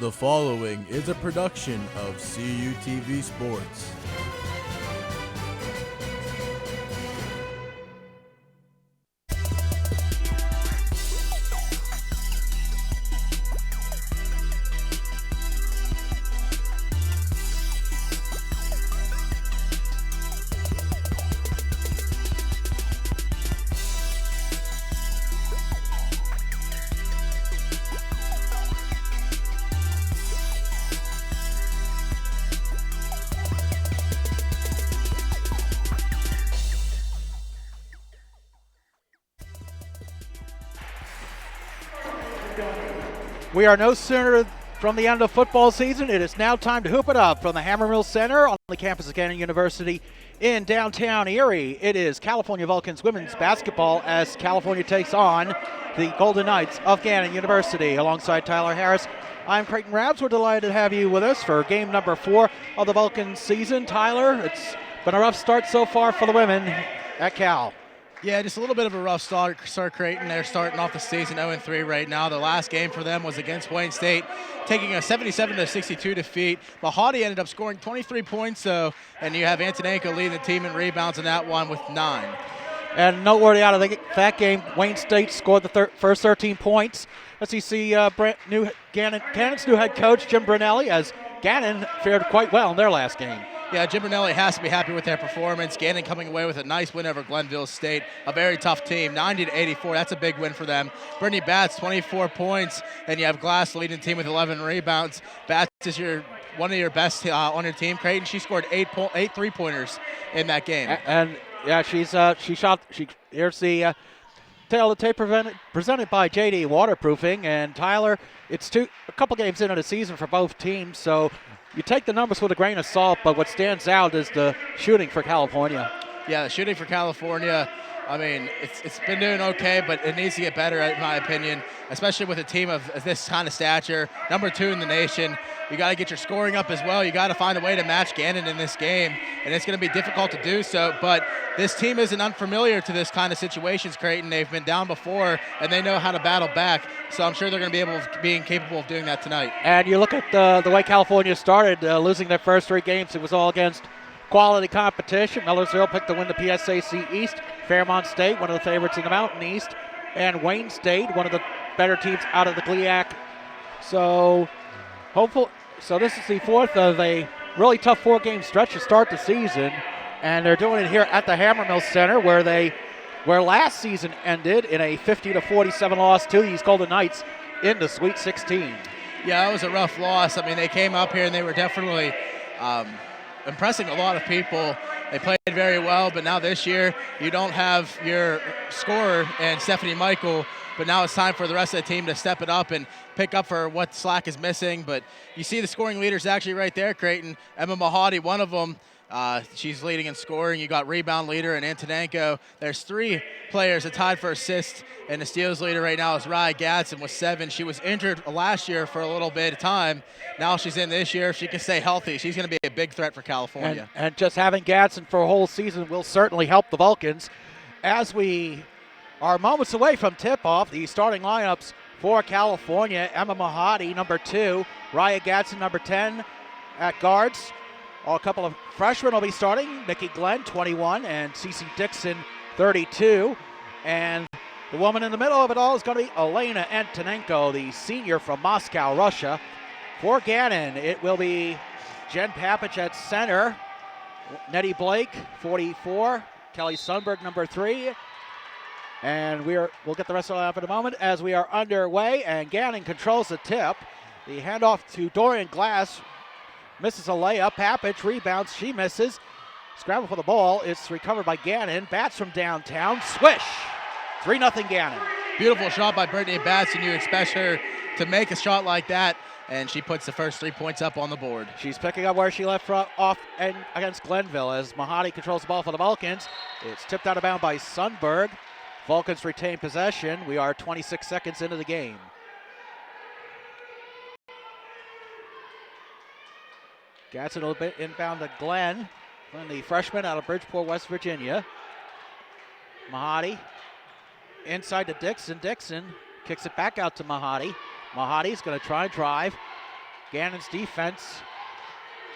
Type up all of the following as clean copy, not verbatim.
The following is a production of CUTV Sports. We are no sooner from the end of football season. It is now time to hoop it up from the Hammermill Center on the campus of Gannon University in downtown Erie. It is California Vulcans women's basketball as California takes on the Golden Knights of Gannon University. Alongside Tyler Harris, I'm Creighton Rabs. We're delighted to have you with us for game number 4 of the Vulcans season. Tyler, it's been a rough start so far for the women at Cal. Yeah, just a little bit of a rough start, Creighton. They're starting off the season 0-3 right now. The last game for them was against Wayne State, taking a 77-62 defeat. Mahadi ended up scoring 23 points, though, and you have Antonenko leading the team in rebounds in that one with 9. And noteworthy out of that game, Wayne State scored the first 13 points. As you see Gannon's new head coach, Jim Brunelli, as Gannon fared quite well in their last game. Yeah, Jim Brunelli has to be happy with their performance. Gannon coming away with a nice win over Glenville State, a very tough team, 90-84. That's a big win for them. Brittany Batts, 24 points, and you have Glass leading the team with 11 rebounds. Batts is one of your best on your team. Creighton, she scored 8 3-pointers in that game. And yeah, here's the tail of the tape presented by JD Waterproofing. And Tyler, it's a couple games into the season for both teams, so you take the numbers with a grain of salt, but what stands out is the shooting for California. Yeah, the shooting for California, I mean, it's been doing okay, but it needs to get better, in my opinion, especially with a team of this kind of stature, number 2 in the nation. You got to get your scoring up as well. You got to find a way to match Gannon in this game, and it's going to be difficult to do so, but this team isn't unfamiliar to this kind of situations, Creighton. They've been down before, and they know how to battle back, so I'm sure they're going to be capable of doing that tonight. And you look at the way California started, losing their first 3 games, it was all against quality competition. Millersville picked to win the PSAC East. Fairmont State, one of the favorites in the Mountain East. And Wayne State, one of the better teams out of the GLIAC. So this is the 4th of a really tough 4-game stretch to start the season. And they're doing it here at the Hammermill Center where last season ended in a 50-47 loss to these Golden Knights in the Sweet 16. Yeah, that was a rough loss. I mean, they came up here and they were definitely impressing a lot of people. They played very well, but now this year you don't have your scorer and Stephanie Michael, but now it's time for the rest of the team to step it up and pick up for what slack is missing. But you see the scoring leaders actually right there, Creighton. Emma Mahadi, one of them. She's leading in scoring. You got rebound leader and Antonenko. There's 3 players that tied for assist, and the steals leader right now is Rye Gadsden with 7. She was injured last year for a little bit of time. Now she's in this year. If she can stay healthy, she's going to be a big threat for California. And just having Gadsden for a whole season will certainly help the Vulcans. As we are moments away from tip-off, the starting lineups for California: Emma Mahadi, number 2, Raya Gadsden, number 10 at guards. A couple of freshmen will be starting. Nikki Glenn, 21, and Cece Dixon, 32. And the woman in the middle of it all is going to be Elena Antonenko, the senior from Moscow, Russia. For Gannon, it will be Jen Papich at center. Nettie Blake, 44. Kelly Sundberg, number 3. And we'll get the rest of that in a moment as we are underway. And Gannon controls the tip. The handoff to Dorian Glass. Misses a layup. Papich rebounds. She misses. Scramble for the ball. It's recovered by Gannon. Bats from downtown. Swish. 3-0 Gannon. Beautiful shot by Brittany Batts, and you expect her to make a shot like that, and she puts the first 3 points up on the board. She's picking up where she left off and against Glenville as Mahadi controls the ball for the Vulcans. It's tipped out of bounds by Sundberg. Vulcans retain possession. We are 26 seconds into the game. Gadsden a little bit inbound to Glenn, the freshman out of Bridgeport, West Virginia. Mahadi inside to Dixon. Dixon kicks it back out to Mahadi. Mahadi's going to try and drive. Gannon's defense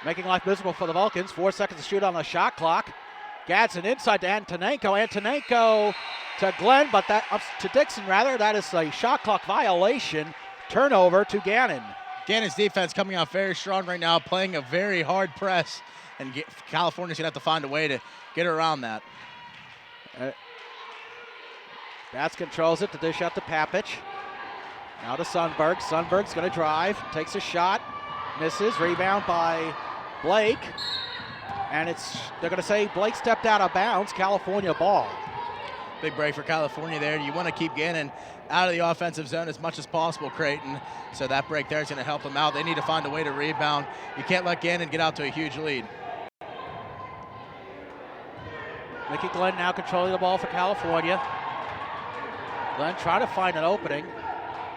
making life miserable for the Vulcans. 4 seconds to shoot on the shot clock. Gadsden inside to Antonenko. Antonenko to Glenn, but to Dixon rather. That is a shot clock violation. Turnover to Gannon. Gannon's defense coming out very strong right now, playing a very hard press, and California's going to have to find a way to get around that. Bats controls it to dish out to Papich. Now to Sundberg. Sundberg's going to drive, takes a shot, misses. Rebound by Blake. And they're going to say Blake stepped out of bounds. California ball. Big break for California there. You want to keep Gannon out of the offensive zone as much as possible, Creighton. So that break there is going to help them out. They need to find a way to rebound. You can't let Gannon get out to a huge lead. Mickey Glenn now controlling the ball for California. Glenn trying to find an opening.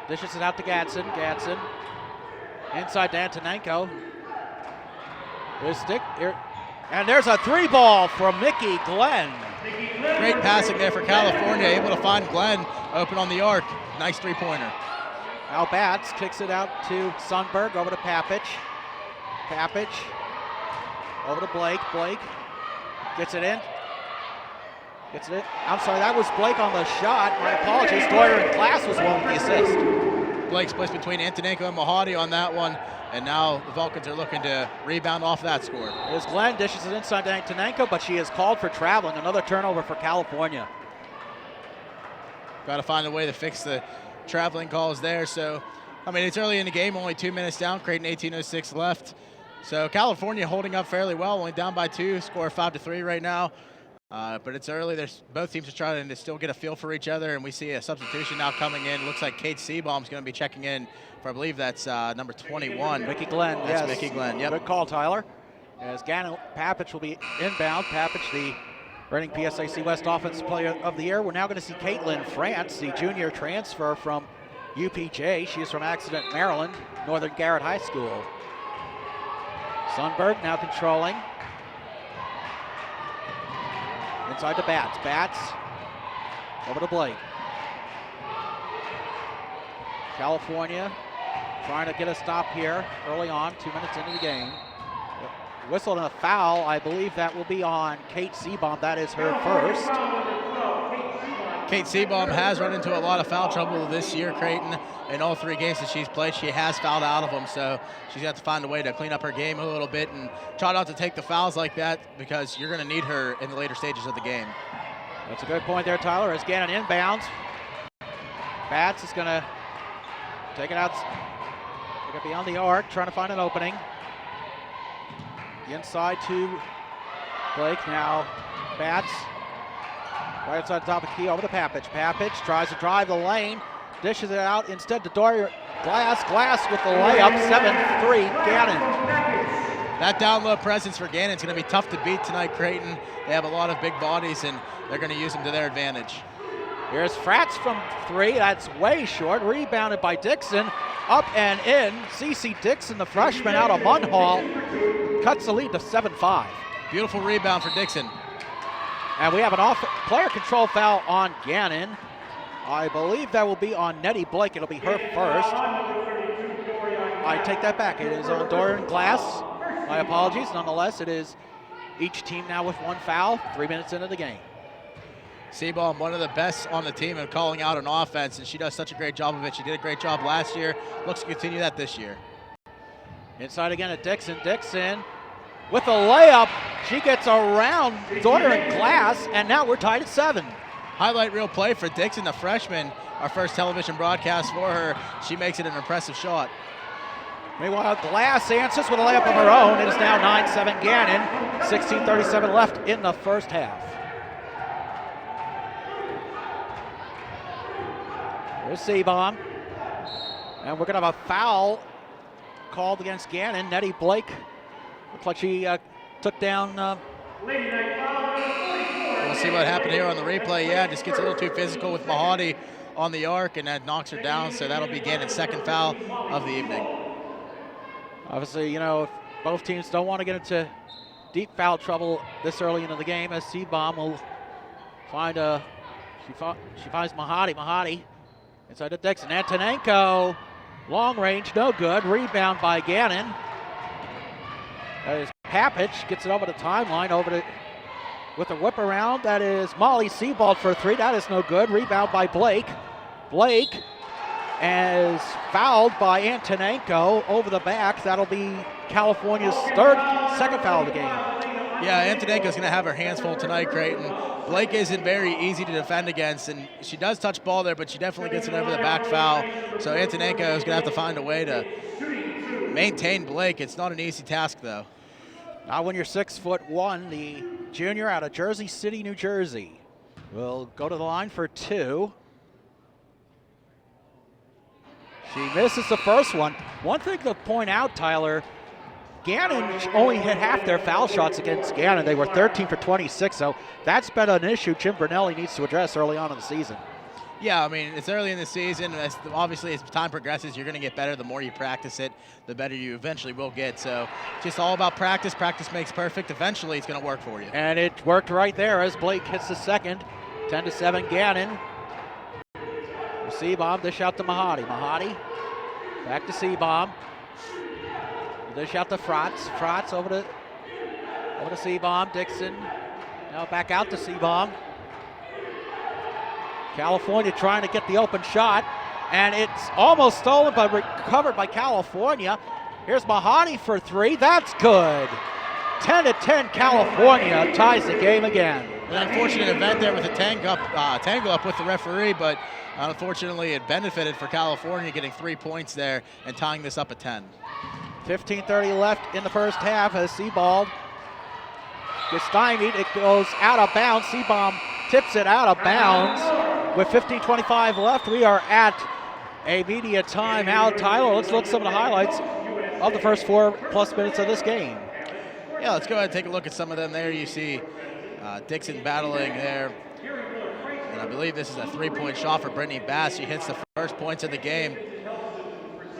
Dishes it out to Gadsden. Gadsden inside to Antonenko. And there's a 3-ball from Mickey Glenn. Great passing there for California, able to find Glenn open on the arc. Nice three-pointer. Al Batts kicks it out to Sundberg, over to Papich. Papich over to Blake. Blake gets it in. Gets it in. I'm sorry, that was Blake on the shot. My apologies. Doyer in class was one with the assist. Blake splits between Antonenko and Mahadi on that one, and now the Vulcans are looking to rebound off that score. As Glenn dishes it inside to Antonenko, but she is called for traveling. Another turnover for California. Got to find a way to fix the traveling calls there. So, I mean, it's early in the game, only 2 minutes down. Creighton 18:06 left. So California holding up fairly well, only down by 2, score 5-3 right now. But it's early. Both teams are trying to still get a feel for each other, and we see a substitution now coming in. Looks like Kate Seabaum's going to be checking in for, I believe that's number 21. Mickey Glenn. That's yes. Mickey Glenn, yep. Good call, Tyler. As Gannon, Papich will be inbound. Papich, the reigning PSAC West Offensive Player of the Year. We're now going to see Caitlin France, the junior transfer from UPJ. She is from Accident, Maryland, Northern Garrett High School. Sundberg now controlling. Inside to Batts. Batts over to Blake. California trying to get a stop here early on, 2 minutes into the game. Whistled and a foul. I believe that will be on Kate Seabaum. That is her first. Kate Seabaum has run into a lot of foul trouble this year, Creighton. In all 3 games that she's played, she has fouled out of them, so she's got to find a way to clean up her game a little bit and try not to take the fouls like that, because you're going to need her in the later stages of the game. That's a good point there, Tyler. As Gannon inbounds, Batts is going to take it out. They're going to be on the arc, trying to find an opening. The inside to Blake. Now Batts right outside the top of the key, over to Papich. Papich tries to drive the lane, dishes it out instead to Doyer. Glass with the layup, 7-3, Gannon. That down low presence for Gannon is going to be tough to beat tonight, Creighton. They have a lot of big bodies, and they're going to use them to their advantage. Here's Fratz from 3, that's way short, rebounded by Dixon, up and in. Cece Dixon, the freshman out of Munhall, cuts the lead to 7-5. Beautiful rebound for Dixon. And we have an player control foul on Gannon. I believe that will be on Nettie Blake. It'll be her first. I take that back. It is on Doran Glass. My apologies. Nonetheless, it is each team now with 1 foul, 3 minutes into the game. Seabaum, one of the best on the team in calling out an offense, and she does such a great job of it. She did a great job last year. Looks to continue that this year. Inside again at Dixon. Dixon with a layup. She gets around Doran Glass, and now we're tied at 7. Highlight reel play for Dixon, the freshman. Our first television broadcast for her. She makes it an impressive shot. Meanwhile, Glass answers with a layup of her own. It is now 9-7 Gannon. 16:37 left in the first half. There's Seabaum. And we're going to have a foul called against Gannon. Nettie Blake looks like she took down... We'll see what happened here on the replay. Yeah, just gets a little too physical with Mahadi on the arc, and that knocks her down, so that'll be Gannon's second foul of the evening. Obviously, you know, if both teams don't want to get into deep foul trouble this early into the game, as Seabaum will find she finds Mahadi. Mahadi inside to Dixon. Antonenko Long range, no good. Rebound by Gannon. That is Papich, gets it over the timeline, with a whip around. That is Molly Sebald for 3. That is no good. Rebound by Blake. Blake is fouled by Antonenko over the back. That'll be California's second foul of the game. Yeah, Antonenko's going to have her hands full tonight, Creighton. Blake isn't very easy to defend against, and she does touch ball there, but she definitely gets it over the back foul. So Antonenko is going to have to find a way to maintain Blake. It's not an easy task, though. Now when you're 6'1", the junior out of Jersey City, New Jersey, will go to the line for 2. She misses the first one. One thing to point out, Tyler, Gannon only hit half their foul shots against Gannon. They were 13 for 26, so that's been an issue Jim Brunelli needs to address early on in the season. Yeah, I mean, it's early in the season. Obviously, as time progresses, you're going to get better. The more you practice it, the better you eventually will get. So just all about practice. Practice makes perfect. Eventually, it's going to work for you. And it worked right there as Blake hits the second. 10-7 Gannon. Seabomb, dish out to Mahadi. Mahadi, back to Seabomb. Dish out to Frotz. Frotz over to Seabomb. Dixon, now back out to Seabomb. California trying to get the open shot, and it's almost stolen but recovered by California. Here's Mahadi for 3. That's good. 10-10 California ties the game again. An unfortunate event there with a tangle up with the referee, but unfortunately it benefited for California getting 3 points there and tying this up at 10. 15:30 left in the first half as Sebald gets stymied. It goes out of bounds. Seabomb tips it out of bounds. With 15:25 left, we are at a media timeout. Tyler, let's look at some of the highlights of the first 4+ minutes of this game. Yeah, let's go ahead and take a look at some of them there. You see Dixon battling there. And I believe this is a 3-point shot for Brittany Batts. She hits the first points of the game.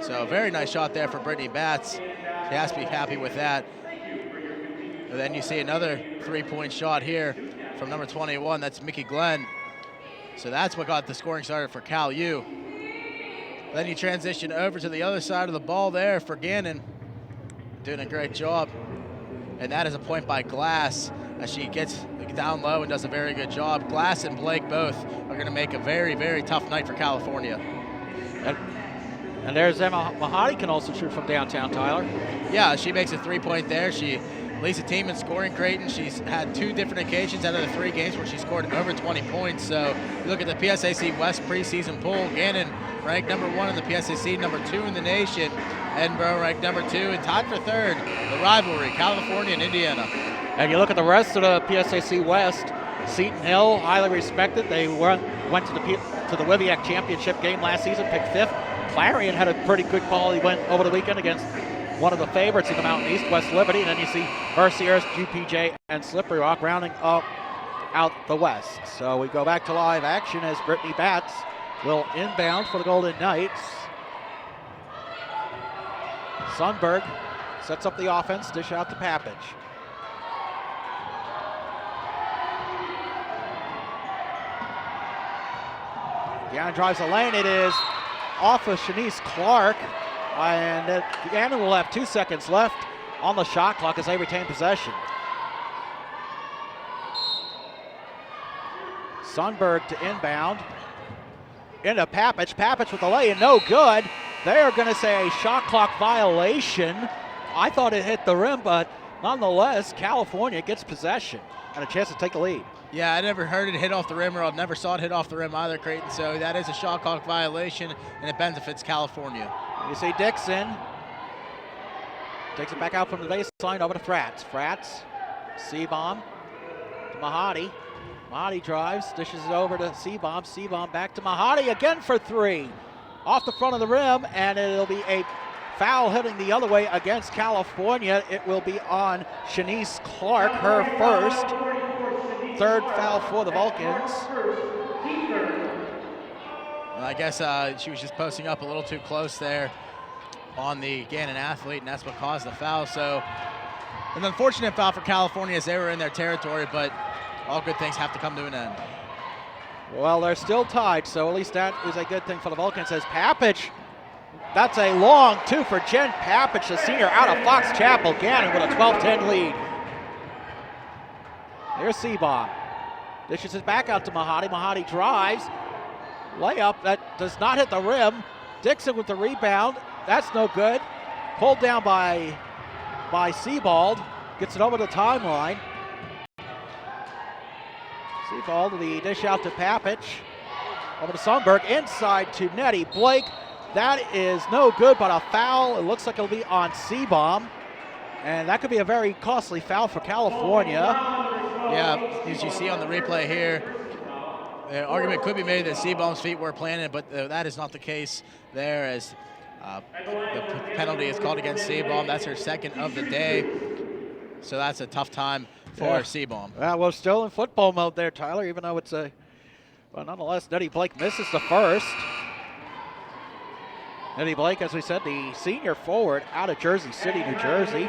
So a very nice shot there for Brittany Batts. She has to be happy with that. And then you see another 3-point shot here from number 21. That's Mickey Glenn. So that's what got the scoring started for Cal U. Then you transition over to the other side of the ball there for Gannon. Doing a great job. And that is a point by Glass as she gets down low and does a very good job. Glass and Blake both are going to make a very, very tough night for California. And there's Emma Mahadi can also shoot from downtown, Tyler. Yeah, she makes a 3-point there. She leads the team in scoring, Creighton. She's had 2 different occasions out of the 3 games where she scored over 20 points. So you look at the PSAC West preseason poll. Gannon ranked number 1 in the PSAC, number 2 in the nation. Edinburgh ranked number 2 and tied for 3rd. The rivalry, California and Indiana. And you look at the rest of the PSAC West. Seton Hill, highly respected. They went to the WIVIAC championship game last season, picked 5th. Clarion had a pretty good quality win over the weekend against one of the favorites in the Mountain East, West Liberty. And then you see Merciers, UPJ, and Slippery Rock rounding up out the West. So we go back to live action as Brittany Batts will inbound for the Golden Knights. Sundberg sets up the offense, dish out to Papich. Gannon drives the lane. It is off of Shanice Clark. And Gannon will have 2 seconds left on the shot clock as they retain possession. Sundberg to inbound. Into Papich. Papich with the lay-in, no good. They are going to say a shot clock violation. I thought it hit the rim, but nonetheless, California gets possession and a chance to take the lead. Yeah, I never heard it hit off the rim, or I never saw it hit off the rim either, Creighton. So that is a shot clock violation, and it benefits California. You see Dixon takes it back out from the baseline over to Frats. Frats, Seabomb to Mahadi. Mahadi drives, dishes it over to Seabomb. Seabomb back to Mahadi again for 3. Off the front of the rim, and it'll be a foul hitting the other way against California. It will be on Shanice Clark, her first. 3rd foul for the Vulcans. Well, I guess she was just posting up a little too close there on the Gannon athlete, and that's what caused the foul. So an unfortunate foul for California as they were in their territory, but all good things have to come to an end. Well, they're still tied, so at least that is a good thing for the Vulcans as Papich That's a long two for Jen Papich, the senior out of Fox Chapel. Gannon with a 12-10 lead. Here's Seabaum. Dishes it back out to Mahadi. Mahadi drives. Layup that does not hit the rim. Dixon with the rebound. That's no good. Pulled down by Sebald. Gets it over the timeline. Sebald, the dish out to Papich. Over to Sundberg. Inside to Nettie Blake. That is no good, but a foul. It looks like it'll be on Seabaum. And that could be a very costly foul for California. Yeah, as you see on the replay here, the argument could be made that Seabaum's feet were planted, but that is not the case there, as the penalty is called against Seabaum. That's her second of the day, so that's a tough time for Seabaum. Well, we're still in football mode there, Tyler, even though it's a, but nonetheless, Nettie Blake misses the first. Nettie Blake, as we said, the senior forward out of Jersey City, New Jersey.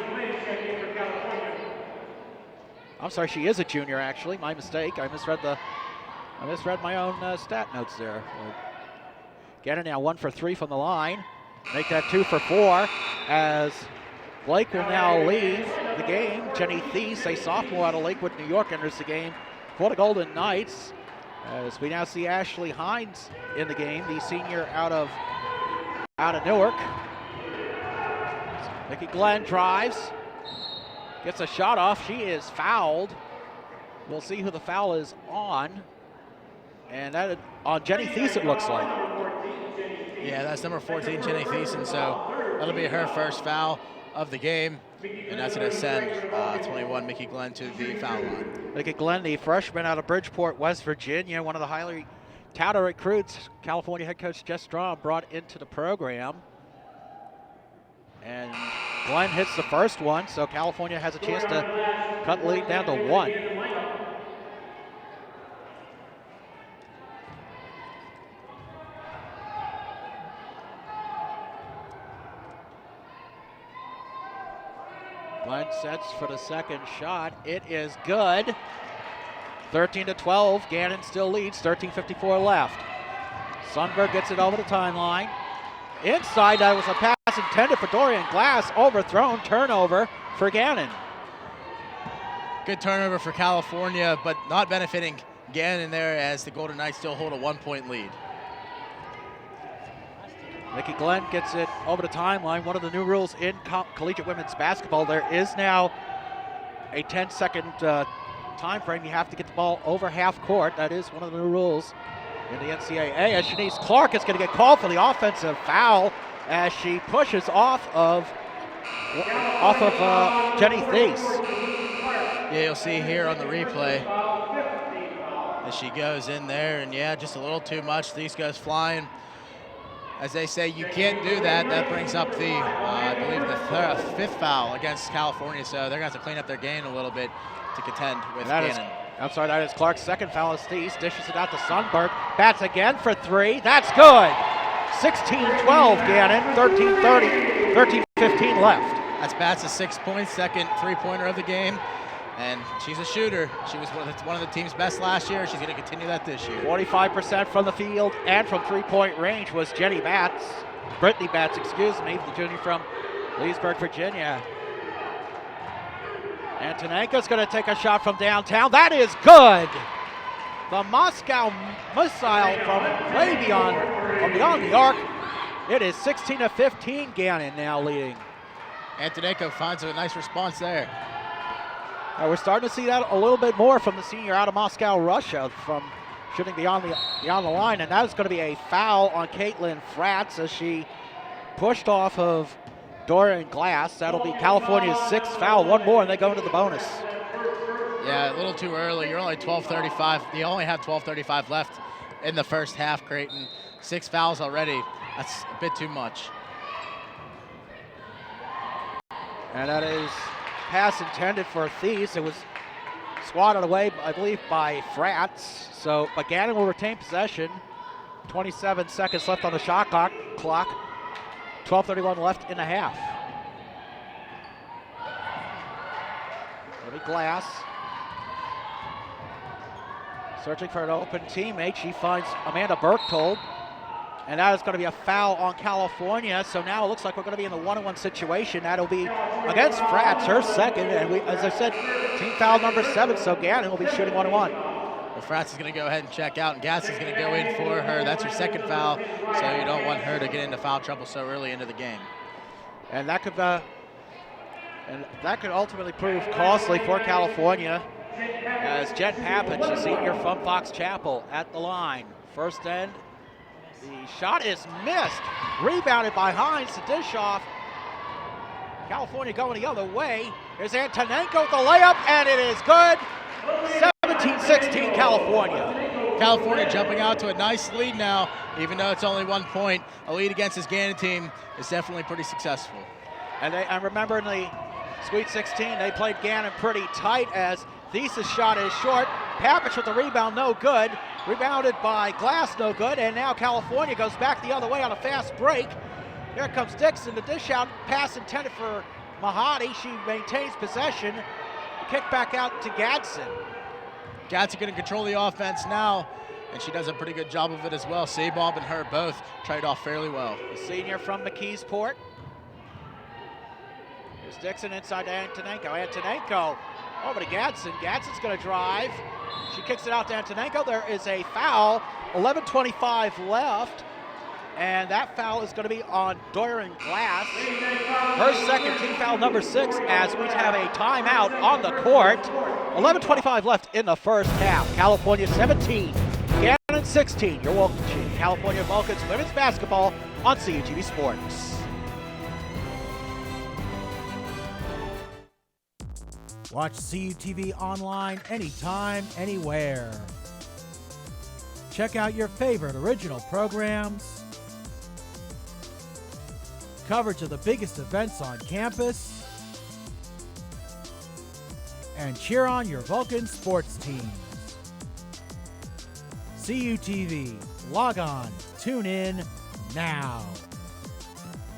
I'm sorry, she is a junior, actually. My mistake. I misread my own stat notes there. Gannon now 1 for 3 from the line. Make that 2 for 4 as Blake will now leave the game. Jenny Thies, a sophomore out of Lakewood, New York, enters the game for the Golden Knights. As we now see Ashley Hines in the game, the senior out of Newark. Nikki Glenn drives. Gets a shot off. She is fouled. We'll see who the foul is on. And that on Jenny Thies, it looks like. Yeah, that's number 14, Jenny Thiessen. So that'll be her first foul of the game. And that's going to send 21, Mickey Glenn, to the foul line. Mickey Glenn, the freshman out of Bridgeport, West Virginia, one of the highly touted recruits California head coach Jess Strom brought into the program. And Glenn hits the first one, so California has a chance to cut the lead down to 1. Glenn sets for the second shot. It is good. 13-12. Gannon still leads. 13:54 left. Sundberg gets it over the timeline. Inside, that was a pass intended for Dorian Glass. Overthrown. Turnover for Gannon. Good turnover for California, but not benefiting Gannon there, as the Golden Knights still hold a 1-point lead. Nikki Glenn gets it over the timeline. One of the new rules in collegiate women's basketball, there is now a 10-second time frame. You have to get the ball over half court. That is one of the new rules in the NCAA. As Shanice Clark is going to get called for the offensive foul as she pushes off of Jenny Thies. Yeah, you'll see here on the replay as she goes in there, and yeah, just a little too much. Thies goes flying. As they say, you can't do that. That brings up the, I believe, the fifth foul against California, so they're going to have to clean up their game a little bit to contend with Gannon. I'm sorry, that is Clark's second foul as Thies dishes it out to Sundberg. Bats again for 3. That's good. 16-12 Gannon, 13-15 left. That's Bats' 6 points, second three-pointer of the game. And she's a shooter. She was one of the team's best last year. She's going to continue that this year. 45% from the field and from three-point range was Brittany Batts, the junior from Leesburg, Virginia. Antonenko's going to take a shot from downtown. That is good. The Moscow missile from way beyond the arc. It is 16-15. Gannon now leading. Antonenko finds a nice response there. We're starting to see that a little bit more from the senior out of Moscow, Russia, from shooting beyond the line, and that is going to be a foul on Caitlin Fratz as she pushed off of Dorian Glass. That'll be California's 6th foul. One more, and they go into the bonus. Yeah, a little too early. You're only 12:35. You only have 12:35 left in the first half, Creighton. 6 fouls already. That's a bit too much. And that is pass intended for Thies. It was swatted away, I believe, by Fratz. But Gannon will retain possession. 27 seconds left on the shot clock. 12:31 left in the half. Maybe Glass. Searching for an open teammate. She finds Amanda Berchtold. And that is going to be a foul on California. So now it looks like we're going to be in the 1-on-1 situation. That'll be against Frats, her second. And we, as I said, team foul number 7. So Gannon will be shooting 1-on-1. Well, Frats is going to go ahead and check out, and Gass is going to go in for her. That's her second foul, so you don't want her to get into foul trouble so early into the game. And that could ultimately prove costly for California, as Jen Papich, a senior from Fox Chapel, at the line. First end, the shot is missed. Rebounded by Hines to dish off. California going the other way. Here's Antonenko with the layup, and it is good. 17-16 California. California jumping out to a nice lead now, even though it's only 1 point. A lead against this Gannon team is definitely pretty successful. And I remember in the Sweet 16, they played Gannon pretty tight, as Thesis shot is short. Papich with the rebound, no good. Rebounded by Glass, no good. And now California goes back the other way on a fast break. Here comes Dixon, the dish out, pass intended for Mahadi. She maintains possession. Kick back out to Gadsden. Gadsden going to control the offense now, and she does a pretty good job of it as well. Sabomb and her both trade off fairly well. The senior from McKeesport. Here's Dixon inside to Antonenko. Antonenko over to Gadsden. Gadsden's going to drive. She kicks it out to Antonenko. There is a foul. 11:25 left. And that foul is going to be on Doran Glass. Her second, team foul number 6, as we have a timeout on the court. 11:25 left in the first half. California 17, Gannon 16. You're welcome to California Vulcans women's basketball on CUTV Sports. Watch CUTV online anytime, anywhere. Check out your favorite original programs, coverage of the biggest events on campus, and cheer on your Vulcan sports teams. CUTV. Log on. Tune in now.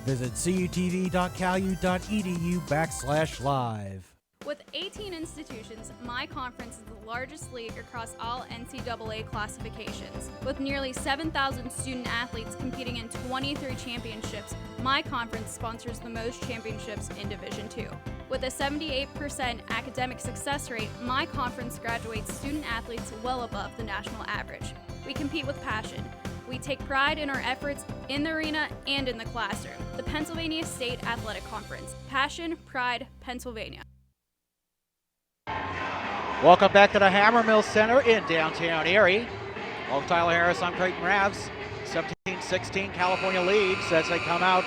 Visit cutv.calu.edu/live. With 18 institutions, my conference is the largest league across all NCAA classifications. With nearly 7,000 student athletes competing in 23 championships, my conference sponsors the most championships in Division II. With a 78% academic success rate, my conference graduates student athletes well above the national average. We compete with passion. We take pride in our efforts in the arena and in the classroom. The Pennsylvania State Athletic Conference. Passion, pride, Pennsylvania. Welcome back to the Hammermill Center in downtown Erie. Well, Tyler Harris, I'm Creighton Ravs. 17-16 California leads as they come out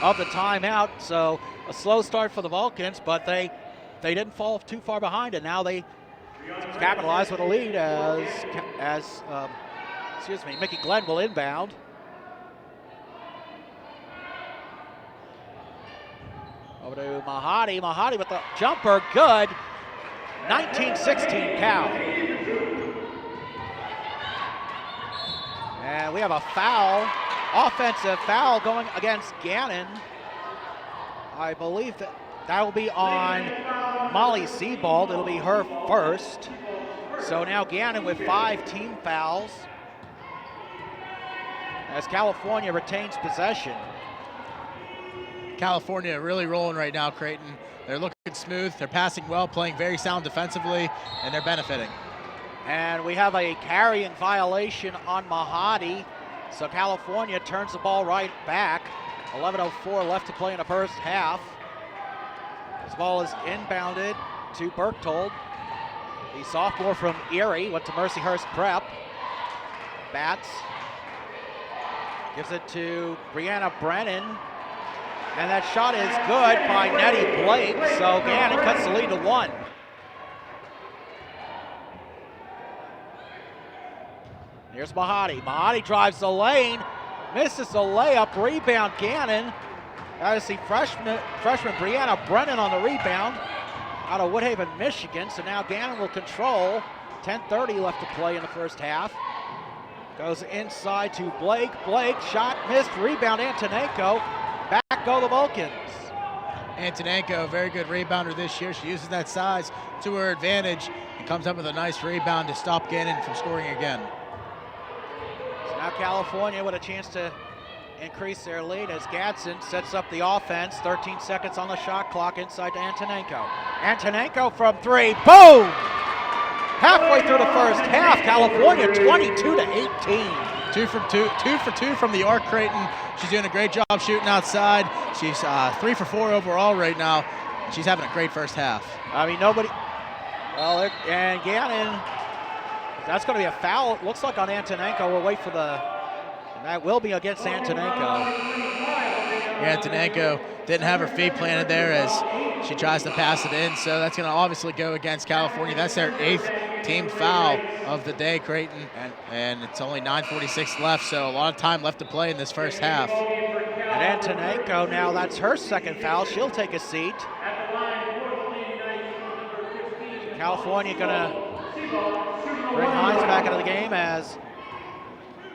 of the timeout. So a slow start for the Vulcans, but they didn't fall too far behind, and now they capitalize with a lead as Mickey Glenn will inbound. Over to Mahadi. Mahadi with the jumper, good. 19-16 Cal. And we have a foul, offensive foul going against Gannon. I believe that will be on Molly Sebald. It'll be her first. So now Gannon with 5 team fouls as California retains possession. California really rolling right now, Creighton. They're looking smooth, they're passing well, playing very sound defensively, and they're benefiting. And we have a carrying violation on Mahadi. So California turns the ball right back. 11:04 left to play in the first half. This ball is inbounded to Berchtold. The sophomore from Erie went to Mercyhurst Prep. Bats. Gives it to Brianna Brennan. And that shot is good by Nettie Blake, so Gannon cuts the lead to 1. Here's Mahadi. Mahadi drives the lane, misses the layup, rebound Gannon. That is the freshman Brianna Brennan on the rebound out of Woodhaven, Michigan. So now Gannon will control. 10:30 left to play in the first half. Goes inside to Blake. Blake, shot missed, rebound Antonenko. Back go the Vulcans. Antonenko, very good rebounder this year. She uses that size to her advantage and comes up with a nice rebound to stop Gannon from scoring again. So now California with a chance to increase their lead as Gadsden sets up the offense. 13 seconds on the shot clock inside to Antonenko. Antonenko from three, boom! Halfway through the first half, California 22-18. Two for two from the arc, Creighton. She's doing a great job shooting outside. She's 3 for 4 overall right now. She's having a great first half. I mean, nobody. Well, and Gannon, that's going to be a foul. It looks like on Antonenko. We'll wait for the. And that will be against Antonenko. Yeah, Antonenko didn't have her feet planted there as she tries to pass it in. So that's going to obviously go against California. That's their 8th team foul of the day, Creighton. And it's only 9:46 left, so a lot of time left to play in this first half. And Antonenko, now that's her second foul. She'll take a seat. California gonna bring Hines back into the game as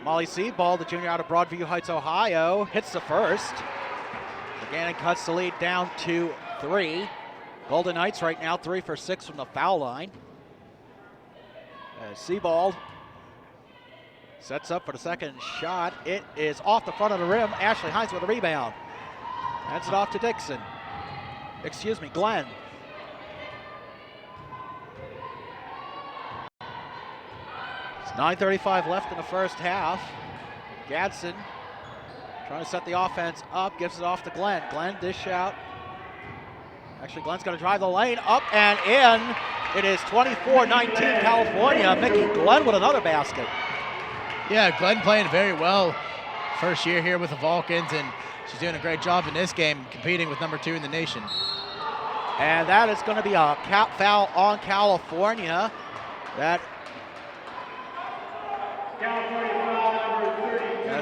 Molly Seaball, the junior out of Broadview Heights, Ohio, hits the first. So Gannon cuts the lead down to 3. Golden Knights right now 3 for 6 from the foul line. Seaball sets up for the second shot. It is off the front of the rim. Ashley Hines with a rebound. Hands it off to Dixon. Glenn. It's 9:35 left in the first half. Gadsden trying to set the offense up, gives it off to Glenn. Glenn dish out. Actually, Glenn's going to drive the lane, up and in. It is 24-19 California. Mickey Glenn with another basket. Yeah, Glenn playing very well. First year here with the Vulcans, and she's doing a great job in this game, competing with number 2 in the nation. And that is going to be a foul on California. That's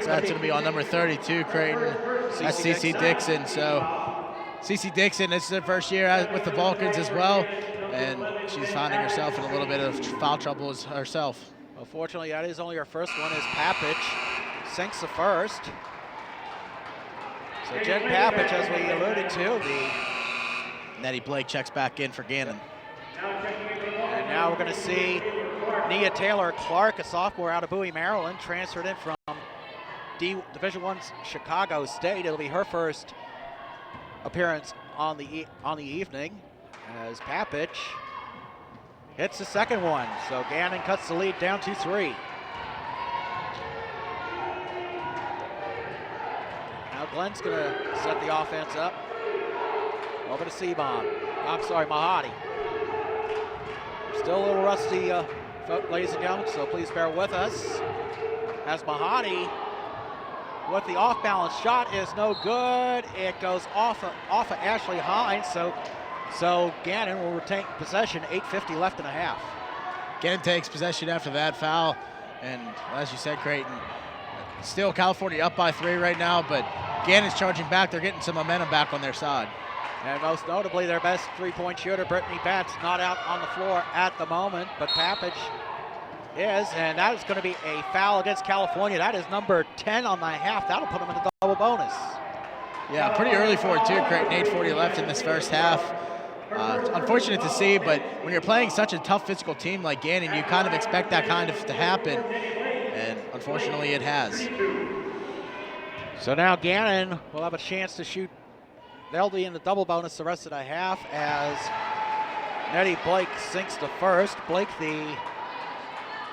going to be on number 32, Creighton. That's CC Dixon. So CC Dixon, this is her first year with the Vulcans as well, and she's finding herself in a little bit of foul trouble herself. Unfortunately, that is only her first one, as Papich sinks the first. So Jen Papich, as we alluded to, Nettie Blake checks back in for Gannon. And now we're going to see Nia Taylor Clark, a sophomore out of Bowie, Maryland, transferred in from Division I Chicago State. It'll be her first appearance on the evening as Papich hits the second one. So Gannon cuts the lead down to 3. Now Glenn's going to set the offense up. Over to Seabom. I'm sorry, Mahadi. Still a little rusty, ladies and gentlemen, so please bear with us. As Mahadi with the off-balance shot is no good. It goes off of Ashley Hines, so Gannon will retain possession. 8:50 left in a half. Gannon takes possession after that foul, and as you said, Creighton, still California up by 3 right now, but Gannon's charging back. They're getting some momentum back on their side. And most notably, their best three-point shooter, Brittany Betts, not out on the floor at the moment, but Papich is, and that is going to be a foul against California. That is number 10 on the half. That'll put them in a double bonus. Yeah, pretty early for it too, Creighton. 8:40 left in this first half. It's unfortunate to see, but when you're playing such a tough physical team like Gannon, you kind of expect that kind of to happen, and unfortunately it has. So now Gannon will have a chance to shoot. They'll be in the double bonus the rest of the half as Nettie Blake sinks to first. Blake, the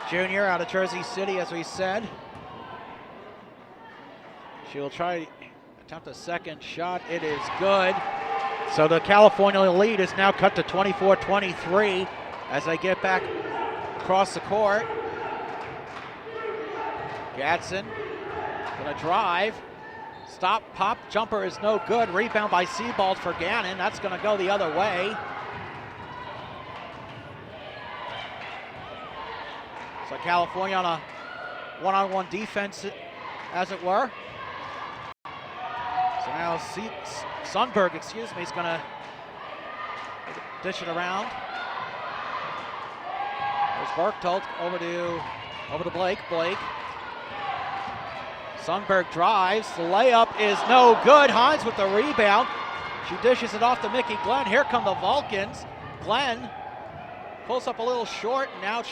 junior out of Jersey City, as we said. She will try to attempt a second shot. It is good. So the California lead is now cut to 24-23 as they get back across the court. Gadsden gonna drive. Stop, pop, jumper is no good. Rebound by Seabald for Gannon. That's gonna go the other way. So California on a one-on-one defense, as it were. So now Sundberg, is gonna dish it around. There's Berchtold over to Blake. Sundberg drives, the layup is no good. Hines with the rebound. She dishes it off to Mickey Glenn. Here come the Vulcans. Glenn pulls up a little short, and now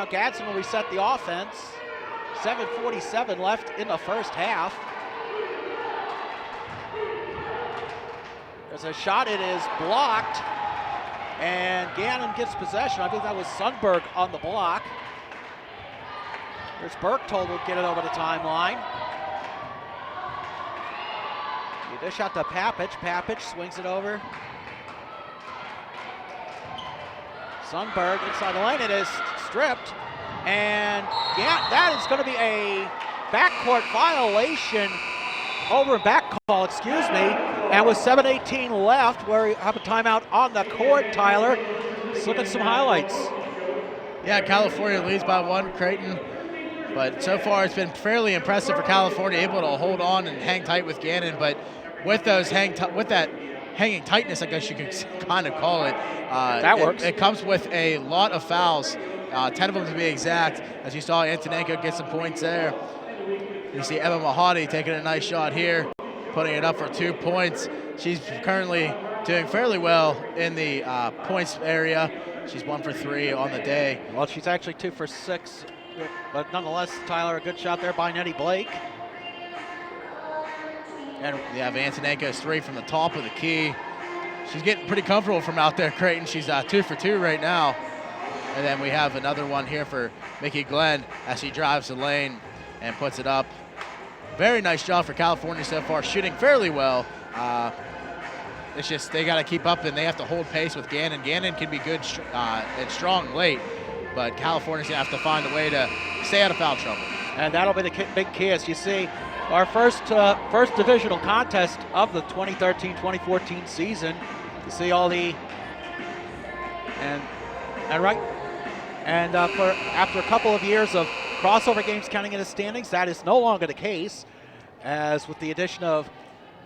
Gadsden will reset the offense. 7:47 left in the first half. There's a shot. It is blocked. And Gannon gets possession. I think that was Sundberg on the block. There's Berchtold will get it over the timeline. You dish out to Papich. Papich swings it over. Sundberg inside the lane. It is stripped. And that is going to be a backcourt violation over back call, excuse me. And with 7:18 left, we have a timeout on the court, Tyler. Let's look at some highlights. Yeah, California leads by 1, Creighton. But so far it's been fairly impressive for California, able to hold on and hang tight with Gannon. But with those that hanging tightness, I guess you could kind of call it. That works. It comes with a lot of fouls, 10 of them to be exact. As you saw, Antonenko get some points there. You see Emma Mahadi taking a nice shot here, putting it up for 2 points. She's currently doing fairly well in the points area. She's 1 for 3 on the day. Well, she's actually 2 for 6, but nonetheless, Tyler, a good shot there by Nettie Blake. And we have Antonenko's 3 from the top of the key. She's getting pretty comfortable from out there, Creighton. She's 2 for 2 right now. And then we have another one here for Mickey Glenn as she drives the lane and puts it up. Very nice job for California so far, shooting fairly well. It's just they got to keep up and they have to hold pace with Gannon. Gannon can be good and strong late, but California's going to have to find a way to stay out of foul trouble. And that'll be the big key. As you see, our first divisional contest of the 2013-2014 season. You see all the after a couple of years of crossover games counting in the standings, that is no longer the case, as with the addition of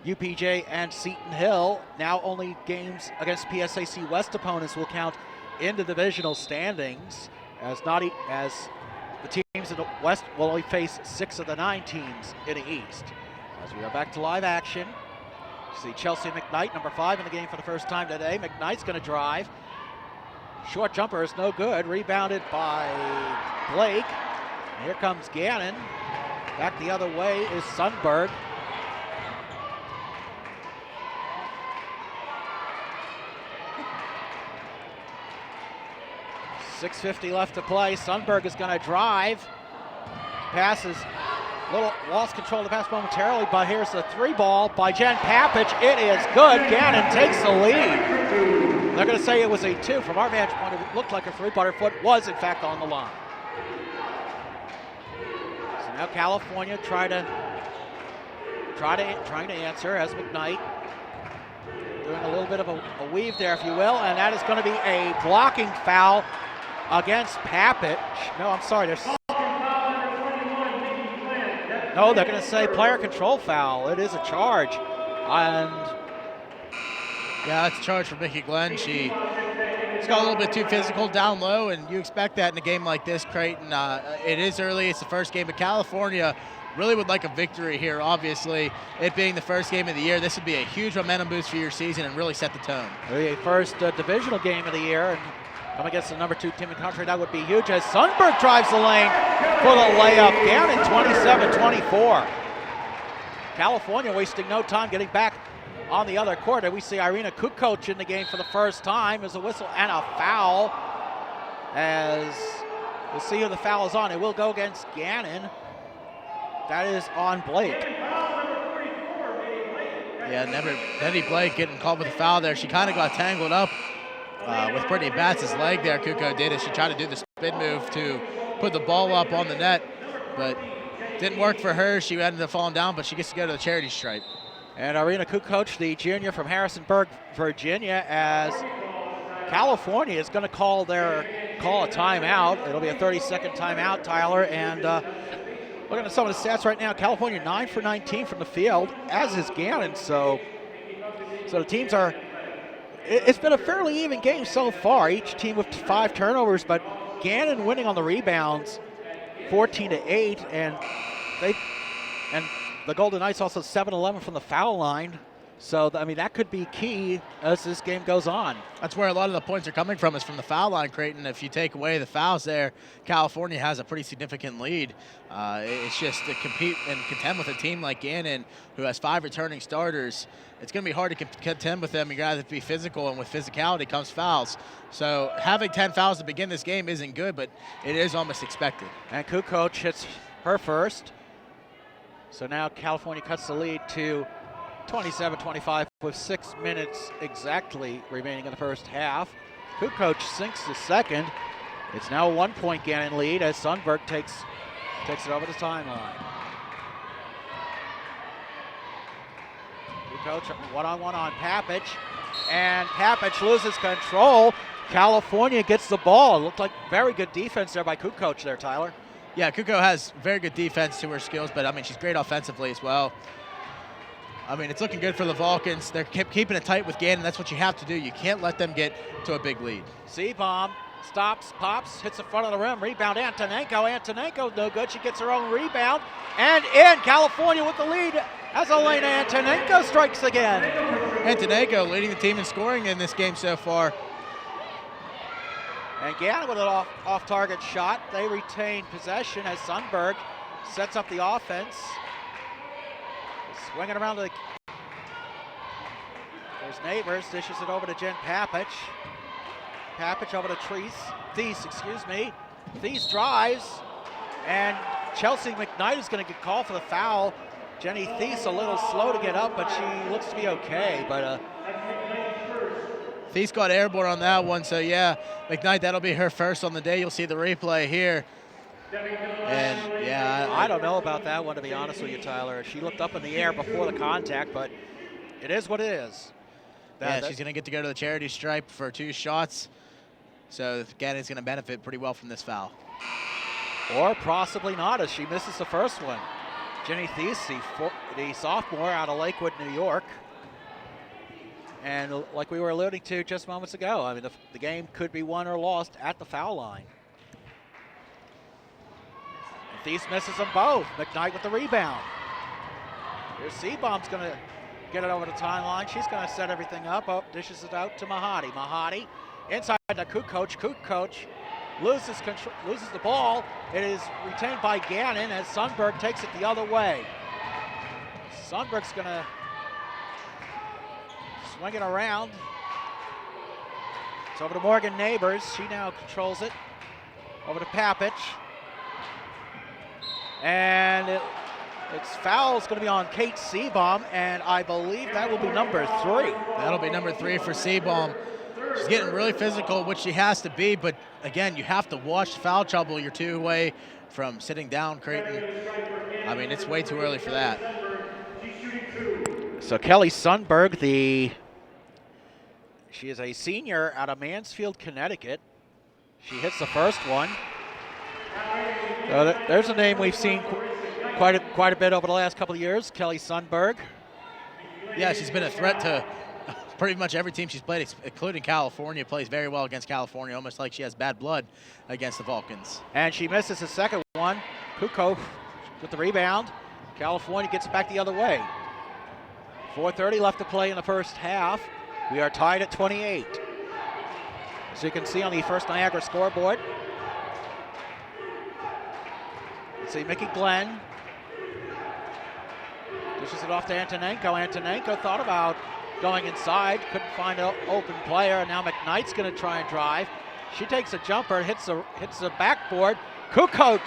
UPJ and Seton Hill, now only games against PSAC West opponents will count in the divisional standings, as the teams in the West will only face 6 of the 9 teams in the East. As we are back to live action, you see Chelsea McKnight, number 5 in the game for the first time today. McKnight's going to drive. Short jumper is no good. Rebounded by Blake. And here comes Gannon. Back the other way is Sundberg. .650 left to play. Sundberg is going to drive. Passes. Lost control of the pass momentarily, but here's the 3 ball by Jen Papich. It is good. Gannon takes the lead. They're going to say it was a 2. From our vantage point, it looked like a 3-pointer. Foot was, in fact, on the line. So now California trying to answer as McKnight. Doing a little bit of a weave there, if you will, and that is going to be a blocking foul against Papich. No, I'm sorry. No, they're going to say player control foul. It is a charge. And yeah, that's a charge for Mickey Glenn. She's got a little bit too physical down low, and you expect that in a game like this, Creighton. It is early. It's the first game of California. Really would like a victory here, obviously. It being the first game of the year, this would be a huge momentum boost for your season and really set the tone. The first divisional game of the year, and come against the number 2 team in the country, that would be huge as Sundberg drives the lane for the layup. Gannon 27-24. California wasting no time getting back on the other court. And we see Irina Kukoc in the game for the first time. There's a whistle and a foul. As we'll see who the foul is on. It will go against Gannon. That is on Blake. Yeah, Nettie Blake getting called with a foul there. She kind of got tangled up with Brittany Batts' leg there. Kuko did it. She tried to do the spin move to put the ball up on the net, but didn't work for her. She ended up falling down, but she gets to go to the charity stripe. And Irina Kukoc, the junior from Harrisonburg, Virginia, as California is going to call a timeout. It'll be a 30-second timeout, Tyler. And looking at some of the stats right now, California 9 for 19 from the field, as is Gannon. So the teams are. It's been a fairly even game so far. Each team with 5 turnovers, but Gannon winning on the rebounds, 14-8, and the Golden Knights also 7-11 from the foul line. So, I mean, that could be key as this game goes on. That's where a lot of the points are coming from, is from the foul line, Creighton. If you take away the fouls there, California has a pretty significant lead. It's just to compete and contend with a team like Gannon, who has 5 returning starters. It's going to be hard to contend with them. You got to be physical, and with physicality comes fouls. So having 10 fouls to begin this game isn't good, but it is almost expected. And Kukoc hits her first. So now California cuts the lead to 27-25 with 6 minutes exactly remaining in the first half. Kukoc sinks the second. It's now a 1-point Gannon lead as Sundberg takes it over the timeline. Kukoc one-on-one on Papich, and Papich loses control. California gets the ball. It looked like very good defense there by Kukoc there, Tyler. Yeah, Kukoc has very good defense to her skills, but I mean, she's great offensively as well. I mean, it's looking good for the Vulcans. They're keeping it tight with Gannon. That's what you have to do. You can't let them get to a big lead. Seabomb stops, pops, hits the front of the rim. Rebound, Antonenko no good. She gets her own rebound. And in, California with the lead as Elena Antonenko strikes again. Antonenko leading the team in scoring in this game so far. And Gannon with an off-target shot. They retain possession as Sundberg sets up the offense. Swinging around to the... There's Neighbors, dishes it over to Jen Papich. Papich over to Thies, excuse me. Thies drives, and Chelsea McKnight is going to get called for the foul. Jenny Thies a little slow to get up, but she looks to be okay. But Thies got airborne on that one, so yeah, McKnight, that'll be her first on the day. You'll see the replay here. And yeah, I don't know about that one, to be honest with you, Tyler. She looked up in the air before the contact, but it is what it is. She's going to get to go to the charity stripe for 2 shots. So Gannon's going to benefit pretty well from this foul. Or possibly not, as she misses the first one. Jenny Thies, the sophomore out of Lakewood, New York. And like we were alluding to just moments ago, I mean, the game could be won or lost at the foul line. Thies misses them both. McKnight with the rebound. Here's Seabomb's going to get it over the timeline. She's going to set everything up. Oh, dishes it out to Mahadi. Mahadi inside to Kukoc. Kukoc loses the ball. It is retained by Gannon as Sundberg takes it the other way. Sundberg's going to swing it around. It's over to Morgan Neighbors. She now controls it. Over to Papich. And it's foul's going to be on Kate Seabaum, and I believe that will be number 3. That'll be number 3 for Seabaum. She's getting really physical, which she has to be, but again, you have to watch foul trouble. You're 2 away from sitting down, Creighton. I mean, it's way too early for that. So Kelly Sundberg, she is a senior out of Mansfield, Connecticut. She hits the first one. There's a name we've seen quite a bit over the last couple of years, Kelly Sundberg. Yeah, she's been a threat to pretty much every team she's played, including California. Plays very well against California, almost like she has bad blood against the Vulcans. And she misses the second one. Kukoc with the rebound. California gets it back the other way. 4:30 left to play in the first half. We are tied at 28. So you can see on the First Niagara scoreboard. See Mickey Glenn dishes it off to Antonenko. Antonenko thought about going inside, couldn't find an open player, and now McKnight's going to try and drive. She takes a jumper, hits the backboard. Kukoc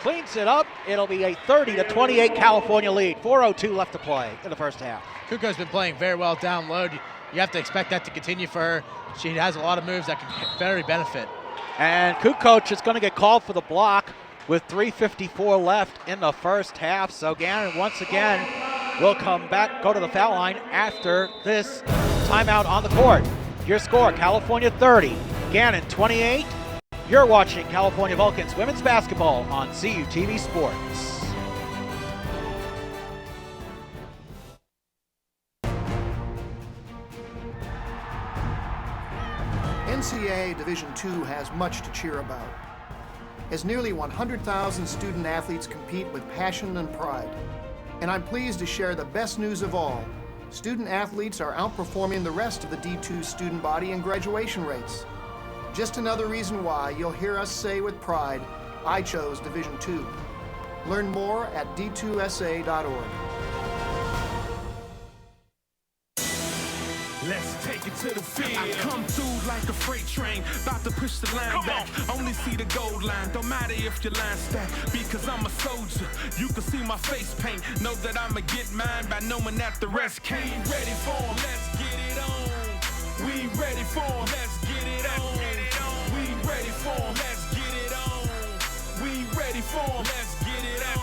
cleans it up. It'll be a 30-28 California lead. 4:02 left to play in the first half. Kukoc's been playing very well down low. You have to expect that to continue for her. She has a lot of moves that can very benefit. And Kukoc is going to get called for the block with 3:54 left in the first half. So Gannon once again will come back, go to the foul line after this timeout on the court. Your score, California 30, Gannon 28. You're watching California Vulcans women's basketball on CUTV Sports. NCAA Division II has much to cheer about, as nearly 100,000 student athletes compete with passion and pride. And I'm pleased to share the best news of all. Student athletes are outperforming the rest of the D2 student body in graduation rates. Just another reason why you'll hear us say with pride, I chose Division II. Learn more at d2sa.org. Let's take it to the field. I come through like a freight train, about to push the line back. Only see the gold line, don't matter if your line stack. Because I'm a soldier, you can see my face paint. Know that I'ma get mine by knowing that the rest came. Ready for 'em, let's get it on. We ready for 'em, let's get it on. We ready for 'em, let's get it on. We ready for 'em, let's get it on.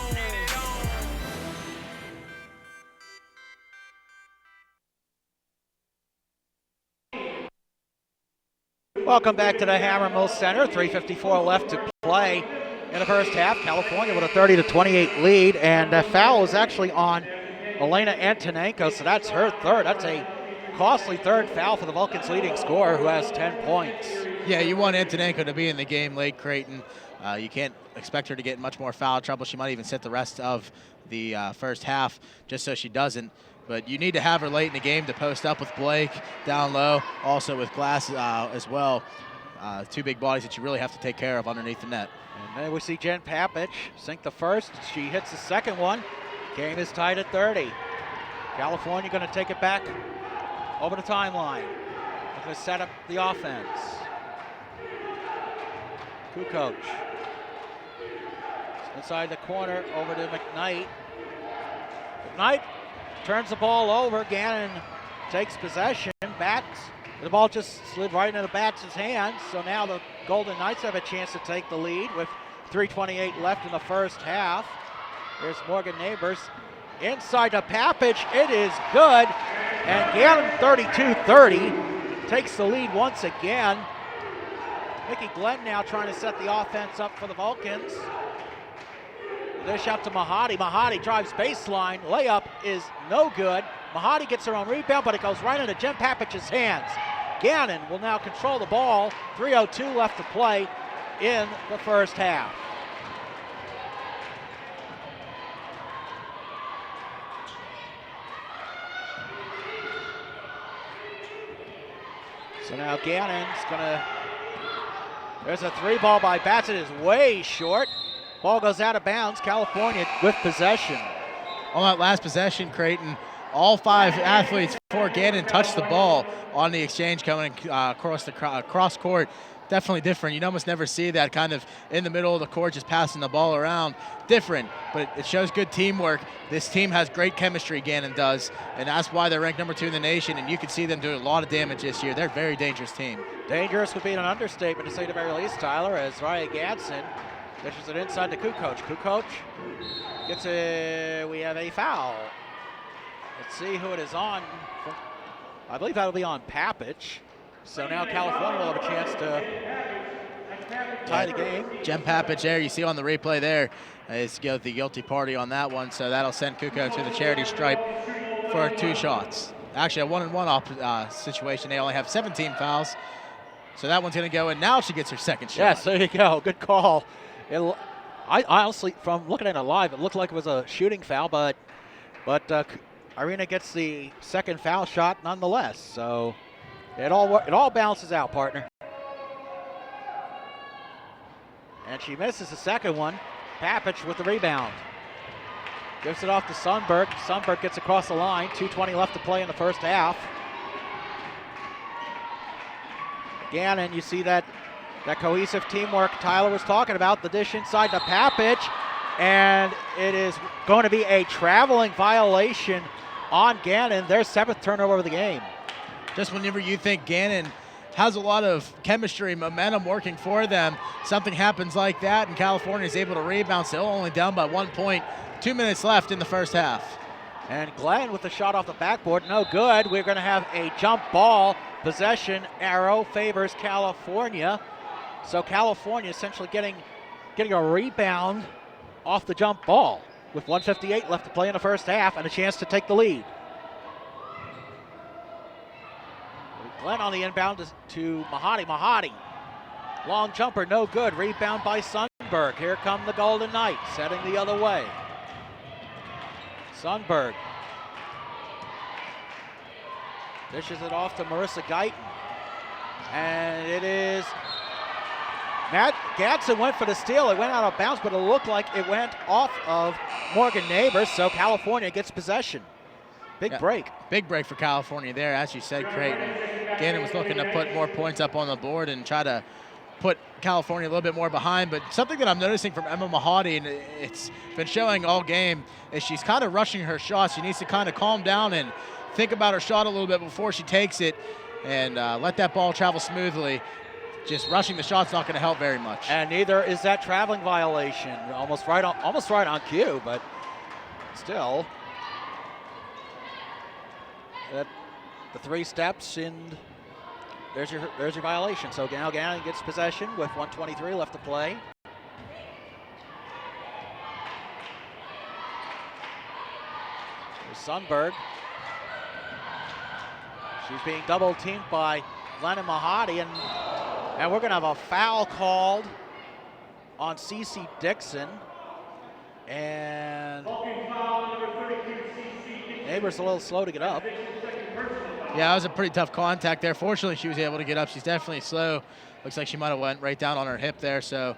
Welcome back to the Hammermill Center. 3:54 left to play in the first half. California with a 30-28 lead, and that foul is actually on Elena Antonenko, so that's her third. That's a costly third foul for the Vulcans' leading scorer, who has 10 points. Yeah, you want Antonenko to be in the game late, Creighton. You can't expect her to get much more foul trouble. She might even sit the rest of the first half just so she doesn't. But you need to have her late in the game to post up with Blake down low, also with Glass as well. Two big bodies that you really have to take care of underneath the net. And then we see Jen Papich sink the first. She hits the second one. Game is tied at 30. California going to take it back over the timeline. They're going to set up the offense. Kukoc. Inside the corner over to McKnight. McKnight turns the ball over. Gannon takes possession. Bats. The ball just slid right into the Bats' hands. So now the Golden Knights have a chance to take the lead with 3:28 left in the first half. There's Morgan Neighbors. Inside to Papich. It is good. And Gannon, 32-30, takes the lead once again. Mickey Glenn now trying to set the offense up for the Vulcans. Dish out to Mahadi. Mahadi drives baseline. Layup is no good. Mahadi gets her own rebound, but it goes right into Jen Papich's hands. Gannon will now control the ball. 3:02 left to play in the first half. So now Gannon's gonna, there's a three ball by Bats. It is way short. Ball goes out of bounds. California with possession. On that last possession, Creighton, all five athletes for Gannon touched the ball on the exchange coming across the cross court. Definitely different. You almost never see that kind of in the middle of the court just passing the ball around. Different, but it shows good teamwork. This team has great chemistry, Gannon does, and that's why they're ranked number 2 in the nation, and you can see them doing a lot of damage this year. They're a very dangerous team. Dangerous would be an understatement to say the very least, Tyler, as Raya Gadsden dishes it inside to Kukoc. Kukoc gets we have a foul. Let's see who it is on. I believe that'll be on Papich. So now California will have a chance to tie the game. Jen Papich there, you see on the replay there, is the guilty party on that one. So that'll send Kukoc to the charity stripe for 2 shots. Actually, a 1-on-1 situation. They only have 17 fouls. So that one's going to go in. Now she gets her second shot. Yes, there you go. Good call. I honestly, from looking at it live, it looked like it was a shooting foul, but Irina gets the second foul shot nonetheless. So it all balances out, partner. And she misses the second one. Papich with the rebound. Gives it off to Sundberg. Sundberg gets across the line. 2:20 left to play in the first half. Gannon, you see that cohesive teamwork Tyler was talking about. The dish inside to Papich. And it is going to be a traveling violation on Gannon. Their 7th turnover of the game. Just whenever you think Gannon has a lot of chemistry, momentum working for them, something happens like that, and California is able to rebound, still only down by 1 point. 2 minutes left in the first half. And Glenn with the shot off the backboard, no good. We're going to have a jump ball. Possession arrow favors California. So California essentially getting a rebound off the jump ball with 1:58 left to play in the first half and a chance to take the lead. Glenn on the inbound to Mahadi. Mahadi. Long jumper, no good. Rebound by Sundberg. Here come the Golden Knights, heading the other way. Sundberg. Dishes it off to Marissa Guyton. And it is Matt Gadsden went for the steal. It went out of bounds, but it looked like it went off of Morgan Neighbors, so California gets possession. Big break. Big break for California there. As you said, Creighton. Gannon was looking to put more points up on the board and try to put California a little bit more behind. But something that I'm noticing from Emma Mahadi, and it's been showing all game, is she's kind of rushing her shots. She needs to kind of calm down and think about her shot a little bit before she takes it and let that ball travel smoothly. Just rushing the shot's not going to help very much. And neither is that traveling violation. Almost right on cue, but still. The 3 steps, and there's your violation. So now Gannon gets possession with 1:23 left to play. There's Sundberg. She's being double teamed by Glennon Mahadi, and we're going to have a foul called on CC Dixon. And Neighbors a little slow to get up. Yeah, that was a pretty tough contact there. Fortunately, she was able to get up. She's definitely slow. Looks like she might have went right down on her hip there. So,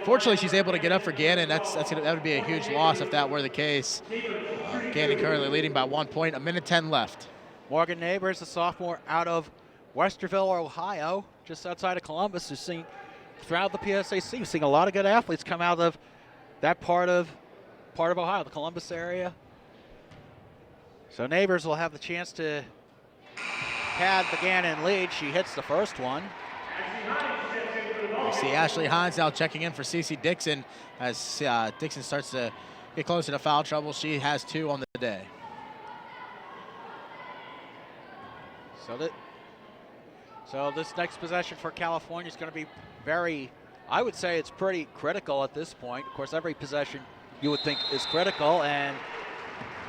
fortunately, she's able to get up for Gannon. That would be a huge loss if that were the case. Gannon currently leading by 1 point. 1:10 left. Morgan Neighbors, a sophomore out of Westerville, Ohio, just outside of Columbus, who's seen throughout the PSAC. We've seen a lot of good athletes come out of that part of Ohio, the Columbus area. So Neighbors will have the chance to pad the Gannon lead. She hits the first one. We see Ashley Hines now checking in for CC Dixon as Dixon starts to get closer to foul trouble. She has 2 on the day. So this next possession for California is going to be I would say it's pretty critical at this point. Of course, every possession you would think is critical, and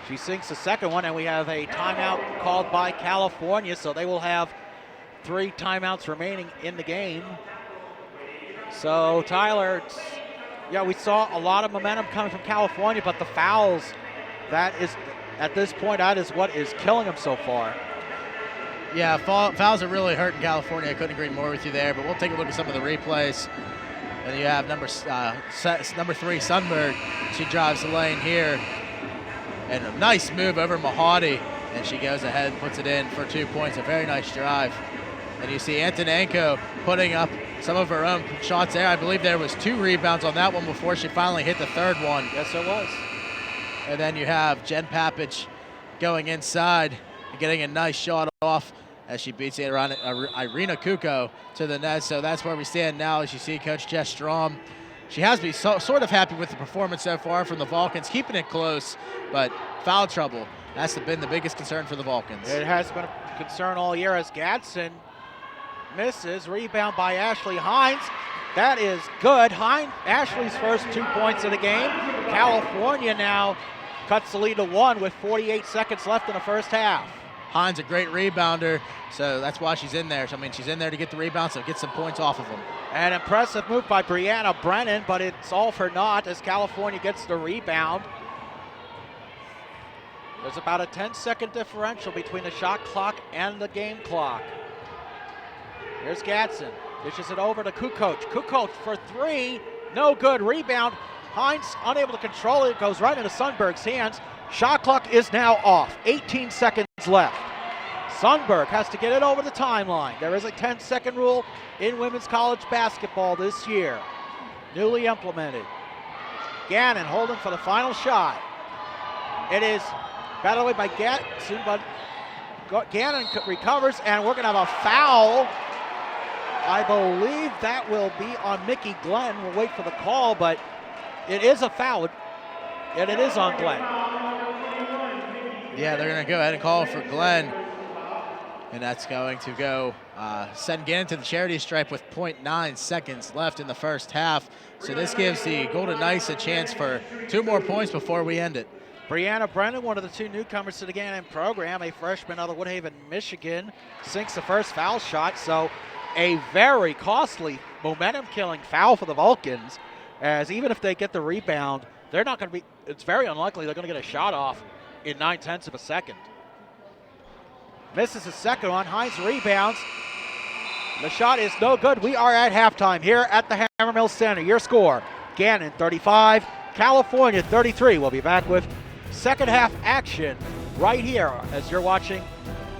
she sinks the second one, and we have a timeout called by California, so they will have 3 timeouts remaining in the game. So, Tyler, we saw a lot of momentum coming from California, but the fouls, at this point, that is what is killing them so far. Yeah, fouls are really hurting California. I couldn't agree more with you there, but we'll take a look at some of the replays. And you have number 3, Sundberg. She drives the lane here. And a nice move over Mahadi, and she goes ahead and puts it in for 2 points. A very nice drive. And you see Antonenko putting up some of her own shots there. I believe there was 2 rebounds on that one before she finally hit the third one. Yes, there was. And then you have Jen Papich going inside and getting a nice shot off as she beats Irina Kuko to the net. So that's where we stand now. As you see Coach Jess Strom, she has to be sort of happy with the performance so far from the Vulcans, keeping it close, but foul trouble, that's been the biggest concern for the Vulcans. It has been a concern all year as Gadsden misses. Rebound by Ashley Hines. That is good. Ashley's first 2 points of the game. California now cuts the lead to 1 with 48 seconds left in the first half. Hines a great rebounder, so that's why she's in there. So, I mean, she's in there to get the rebound, so get some points off of them. An impressive move by Brianna Brennan, but it's all for naught as California gets the rebound. There's about a 10-second differential between the shot clock and the game clock. Here's Gadsden. Dishes it over to Kukoc. Kukoc for 3. No good. Rebound. Hines unable to control it. Goes right into Sundberg's hands. Shot clock is now off. 18 seconds left. Sundberg has to get it over the timeline. There is a 10-second rule in women's college basketball this year. Newly implemented. Gannon holding for the final shot. It is battled away by Gadsden, but Gannon recovers, and we're going to have a foul. I believe that will be on Mickey Glenn. We'll wait for the call, but it is a foul, and it is on Glenn. Yeah, they're going to go ahead and call for Glenn, and that's going to go send Gannon to the charity stripe with 0.9 seconds left in the first half. So this gives the Golden Knights a chance for 2 more points before we end it. Brianna Brennan, one of the 2 newcomers to the Gannon program, a freshman out of Woodhaven, Michigan, sinks the first foul shot. So a very costly momentum-killing foul for the Vulcans, as even if they get the rebound, they're not going to be, it's very unlikely they're going to get a shot off in 9/10 of a second. Misses his second one. Hines rebounds. The shot is no good. We are at halftime here at the Hammermill Center. Your score, Gannon 35, California 33. We'll be back with second half action right here as you're watching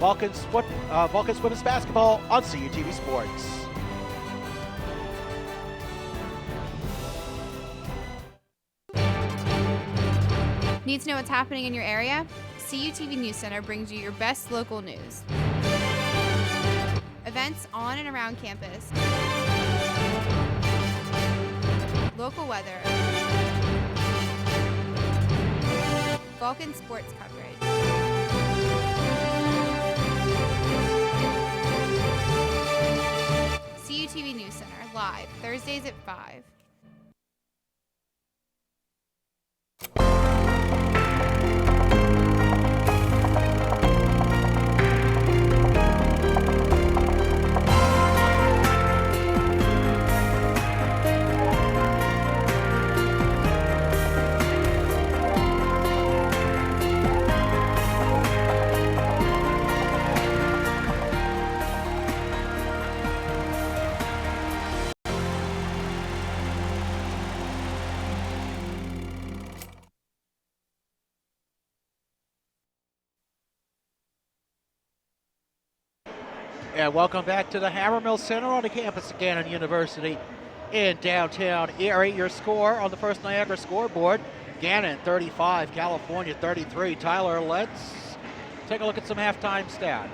Vulcans women's basketball on CUTV Sports. Need to know what's happening in your area? CUTV News Center brings you your best local news. Events on and around campus. Local weather. Vulcan sports coverage. CUTV News Center, live, Thursdays at 5. And welcome back to the Hammermill Center on the campus of Gannon University in downtown Erie. Your score on the First Niagara scoreboard, Gannon 35, California 33. Tyler, let's take a look at some halftime stats.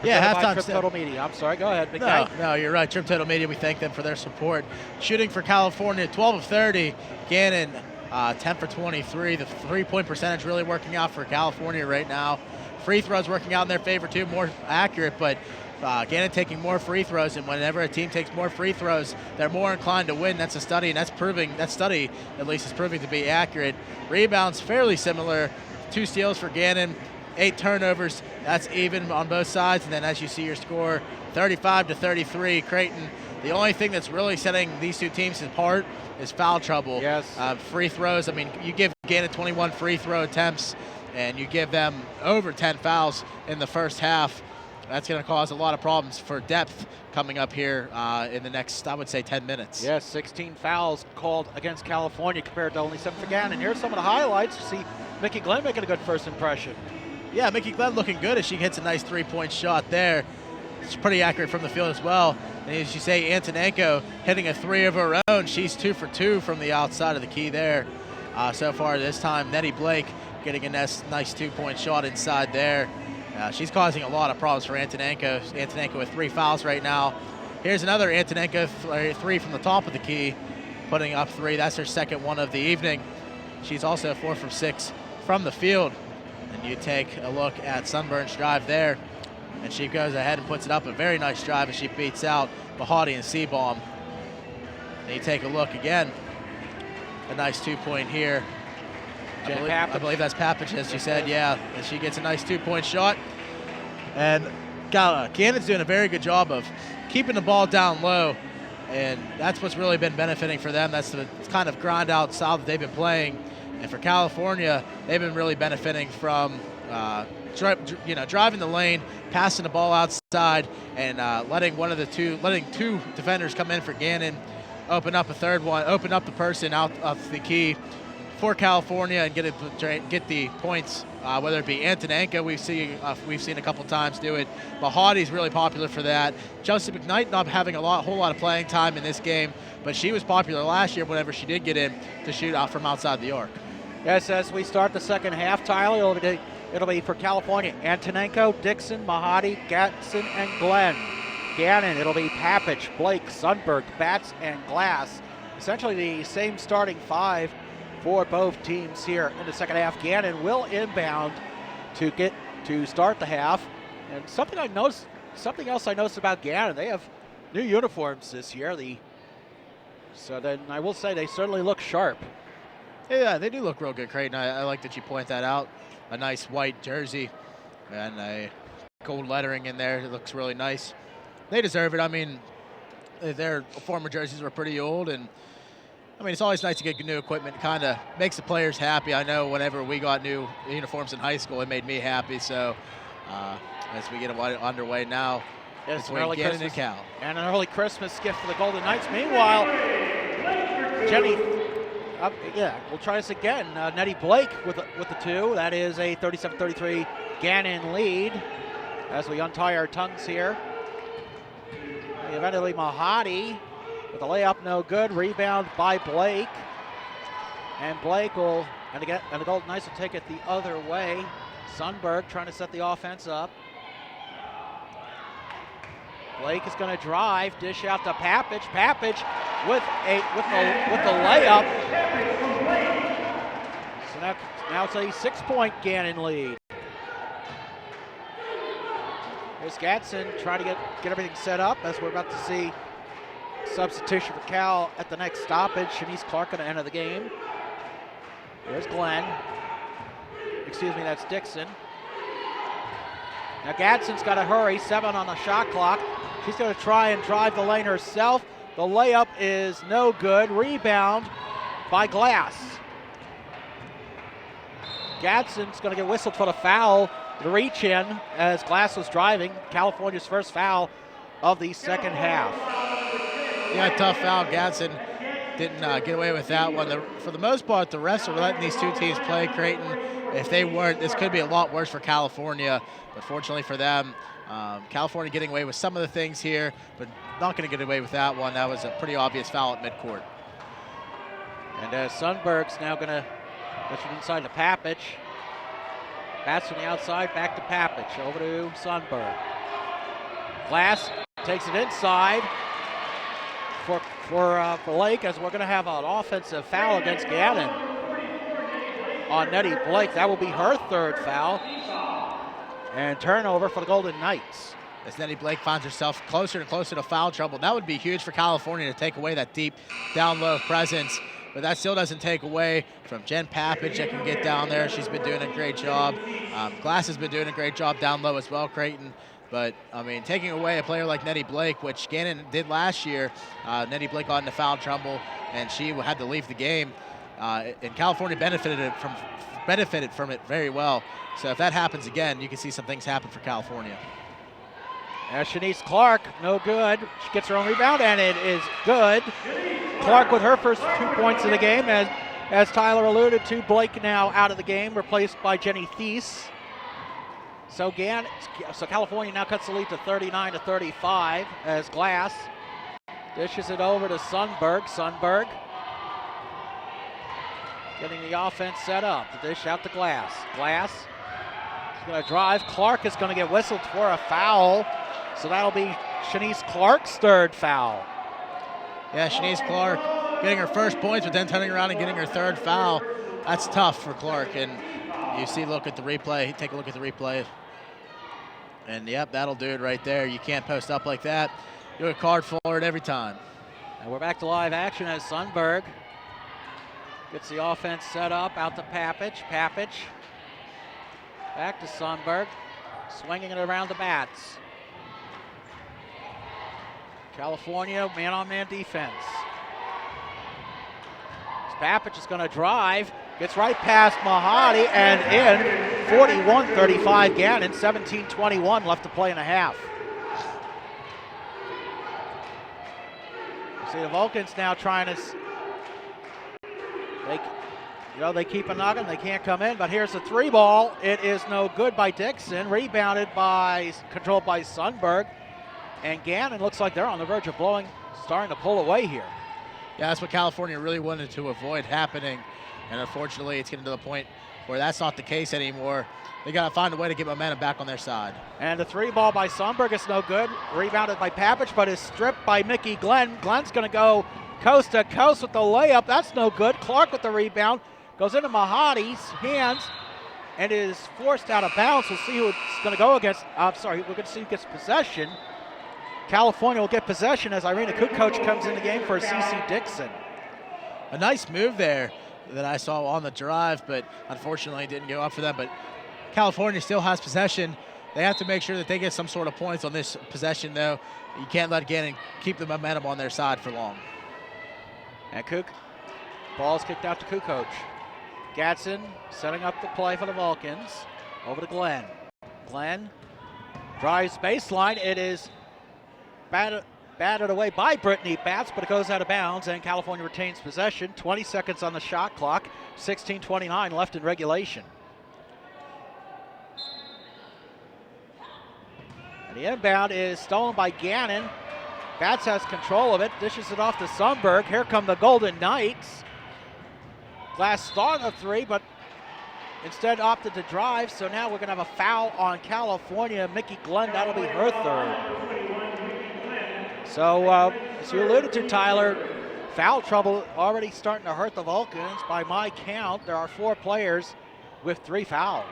Yeah, Presented by halftime Trip stat. Total Media. I'm sorry, go ahead, Big No, Guy. no, you're right. Trip Total Media, we thank them for their support. Shooting for California, 12 of 30. Gannon, 10 for 23. The three-point percentage really working out for California right now. Free throws working out in their favor too, more accurate, but Gannon taking more free throws, and whenever a team takes more free throws, they're more inclined to win. That's a study, and that study at least is proving to be accurate. Rebounds fairly similar. 2 steals for Gannon, 8 turnovers. That's even on both sides. And then as you see your score, 35-33, Creighton. The only thing that's really setting these two teams apart is foul trouble. Yes. Free throws. I mean, you give Gannon 21 free throw attempts, and you give them over 10 fouls in the first half. That's going to cause a lot of problems for depth coming up here in the next, I would say, 10 minutes. Yes, 16 fouls called against California compared to only 7 for Gannon. Here's some of the highlights. You see Mickey Glenn making a good first impression. Yeah, Mickey Glenn looking good as she hits a nice three-point shot there. It's pretty accurate from the field as well. And as you say, Antonenko hitting a 3 of her own. She's 2 for 2 from the outside of the key there. So far this time, Nettie Blake getting a nice 2-point shot inside there. She's causing a lot of problems for Antonenko. Antonenko with 3 fouls right now. Here's another Antonenko 3 from the top of the key, putting up 3. That's her second one of the evening. She's also 4 from 6 from the field. And you take a look at Sunburn's drive there, and she goes ahead and puts it up. A very nice drive as she beats out Mahadi and Seabaum. And you take a look again. A nice 2-point here. I believe that's Papich, as you said, yeah. And she gets a nice 2-point shot. And Gannon's doing a very good job of keeping the ball down low, and that's what's really been benefiting for them. That's the kind of grind-out style that they've been playing. And for California, they've been really benefiting from driving the lane, passing the ball outside, and letting two defenders come in for Gannon, open up a third one, open up the person out of the key for California and get the points, whether it be Antonenko, we've seen a couple times do it. Mahadi's really popular for that. Chelsea McKnight not having a whole lot of playing time in this game, but she was popular last year whenever she did get in to shoot out from outside the arc. Yes, as we start the second half, Tyler, it'll be for California, Antonenko, Dixon, Mahadi, Gatson, and Glenn. Gannon, it'll be Papich, Blake, Sundberg, Batts, and Glass. Essentially the same starting 5 for both teams here in the second half. Gannon will inbound to start the half. And something else I noticed about Gannon, they have new uniforms this year. So then I will say they certainly look sharp. Yeah, they do look real good, Creighton. I like that you point that out. A nice white jersey and a gold lettering in there. It looks really nice. They deserve it. I mean, their former jerseys were pretty old, and I mean, it's always nice to get new equipment. Kind of makes the players happy. I know whenever we got new uniforms in high school, it made me happy. So as we get underway now. It's an between early Gannon Christmas and Cal. and an early Christmas gift for the Golden Knights. Meanwhile, Jenny, we'll try this again. Nettie Blake with the two. That is a 37-33 Gannon lead as we untie our tongues here. Eventually Mahadi with the layup, no good. Rebound by Blake. And Blake will, and the Golden Knights will take it the other way. Sundberg trying to set the offense up. Blake is going to drive, dish out to Papich. Papich with the layup. So now it's a 6-point Gannon lead. Here's Gadsden trying to get everything set up as we're about to see substitution for Cal at the next stoppage. Shanice Clark going to enter the game. Here's Glenn. Excuse me, that's Dixon. Now Gadsden's got to hurry, 7 on the shot clock. She's going to try and drive the lane herself. The layup is no good. Rebound by Glass. Gadsden's going to get whistled for the foul. The reach in as Glass was driving. California's first foul of the second half. Yeah, tough foul. Gadsden didn't get away with that one. For the most part, the refs are letting these two teams play. Creighton, if they weren't, this could be a lot worse for California. But fortunately for them, California getting away with some of the things here, but not going to get away with that one. That was a pretty obvious foul at midcourt. And Sundberg's now going to push it inside to Papich. Pass from the outside, back to Papich, over to Sundberg. Glass takes it inside for Blake, as we're going to have an offensive foul against Gannon on Nettie Blake. That will be her third foul. And turnover for the Golden Knights. As Nettie Blake finds herself closer and closer to foul trouble. That would be huge for California to take away that deep down low presence. But that still doesn't take away from Jen Papich that can get down there. She's been doing a great job. Glass has been doing a great job down low as well, Creighton. But, I mean, taking away a player like Nettie Blake, which Gannon did last year, Nettie Blake got into foul trouble, and she had to leave the game. And California benefited from it very well. So if that happens again, you can see some things happen for California. As Shanice Clark, no good. She gets her own rebound, and it is good. Clark with her first 2 points of the game, as Tyler alluded to. Blake now out of the game, replaced by Jenny Thies. So California now cuts the lead to 39-35 as Glass dishes it over to Sundberg. Sundberg getting the offense set up. The dish out to Glass. Glass is going to drive. Clark is going to get whistled for a foul. So that'll be Shanice Clark's third foul. Yeah, Shanice Clark getting her first points, but then turning around and getting her third foul. That's tough for Clark. And you see, look at the replay. Take a look at the replay. And, yep, that'll do it right there. You can't post up like that. You get a card for it every time. And we're back to live action as Sundberg gets the offense set up. Out to Papich. Papich back to Sundberg. Swinging it around the bats. California, man-on-man defense. Papich is going to drive, gets right past Mahadi and in. 41-35 Gannon, 17:21 left to play in a half. You see the Vulcans now trying to, they keep a knocking, they can't come in, but here's the three ball. It is no good by Dixon, controlled by Sundberg. And Gannon looks like they're on the verge of starting to pull away here. Yeah, that's what California really wanted to avoid happening. And unfortunately, it's getting to the point where that's not the case anymore. They got to find a way to get momentum back on their side. And the three ball by Sundberg is no good. Rebounded by Papich, but is stripped by Mickey Glenn. Glenn's going to go coast to coast with the layup. That's no good. Clark with the rebound. Goes into Mahadi's hands and is forced out of bounds. We'll see who it's going to go against. We're going to see who gets possession. California will get possession as Irina Kukoc comes in the game for CC Dixon. A nice move there that I saw on the drive, but unfortunately didn't go up for them. But California still has possession. They have to make sure that they get some sort of points on this possession, though. You can't let Gannon keep the momentum on their side for long. And ball's kicked out to Kukoc. Gadsden setting up the play for the Vulcans. Over to Glenn. Glenn Drives baseline. It is batted away by Brittany Batts, but it goes out of bounds, and California retains possession. 20 seconds on the shot clock. 16:29 left in regulation. And the inbound is stolen by Gannon. Batts has control of it, dishes it off to Sundberg. Here come the Golden Knights. Glass thought of three, but instead opted to drive, so now we're going to have a foul on California. Mickey Glenn, that'll be her third. So, as you alluded to, Tyler, foul trouble already starting to hurt the Vulcans. By my count, there are 4 players with 3 fouls.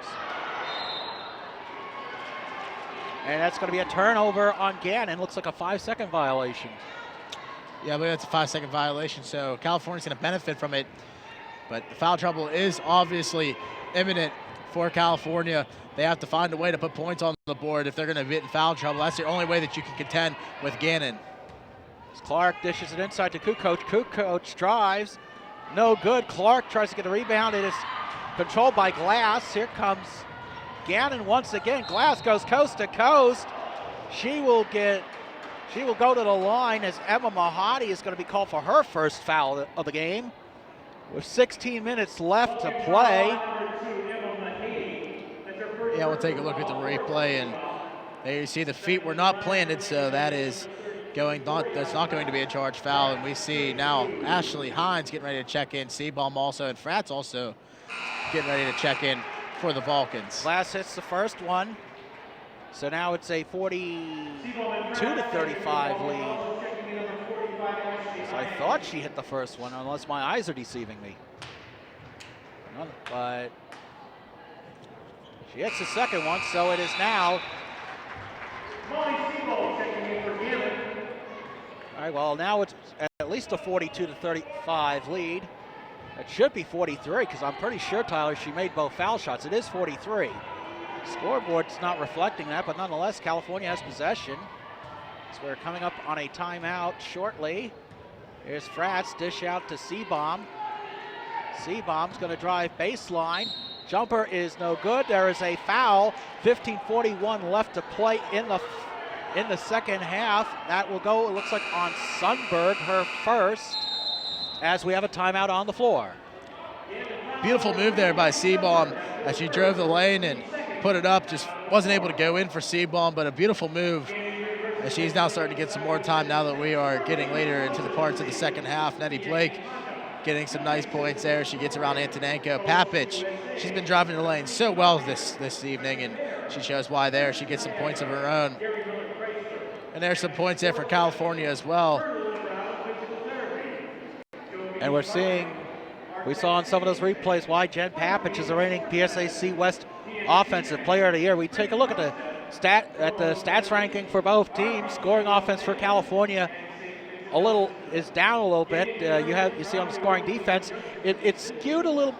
And that's going to be a turnover on Gannon. Looks like a 5-second violation. Yeah, I believe that's a 5-second violation, so California's going to benefit from it. But the foul trouble is obviously imminent for California. They have to find a way to put points on the board if they're going to get in foul trouble. That's the only way that you can contend with Gannon. Clark dishes it inside to Kukoc. Kukoc drives. No good. Clark tries to get a rebound. It is controlled by Glass. Here comes Gannon once again. Glass goes coast to coast. She will go to the line as Emma Mahadi is going to be called for her first foul of the game. With 16 minutes left to play. Yeah, we'll take a look at the replay, and there you see the feet were not planted, so that's not going to be a charged foul. And we see now Ashley Hines getting ready to check in. Seabaum also, and Fratz also getting ready to check in for the Vulcans. Glass hits the first one. So now it's a 42-35 lead. So I thought she hit the first one, unless my eyes are deceiving me. But she hits the second one, so it is now. All right, well, now it's at least a 42-35 lead. It should be 43, because I'm pretty sure, Tyler, she made both foul shots. It is 43. Scoreboard's not reflecting that, but nonetheless, California has possession. So we're coming up on a timeout shortly. Here's Fratz, dish out to Seabaum. Seabaum's going to drive baseline. Jumper is no good. There is a foul. 15:41 left to play in the second half. That will go, it looks like, on Sundberg, her first, as we have a timeout on the floor. Beautiful move there by Seabaum as she drove the lane and put it up. Just wasn't able to go in for Seabaum, but a beautiful move. And she's now starting to get some more time now that we are getting later into the parts of the second half. Nettie Blake getting some nice points there. She gets around Antonenko. Papich, she's been driving the lane so well this evening, and she shows why there. She gets some points of her own. And there's some points there for California as well. And we saw in some of those replays why Jen Papich is the reigning PSAC West Offensive Player of the Year. We take a look at the stats ranking for both teams. Scoring offense for California is down a little bit. You see on the scoring defense, it's skewed a little.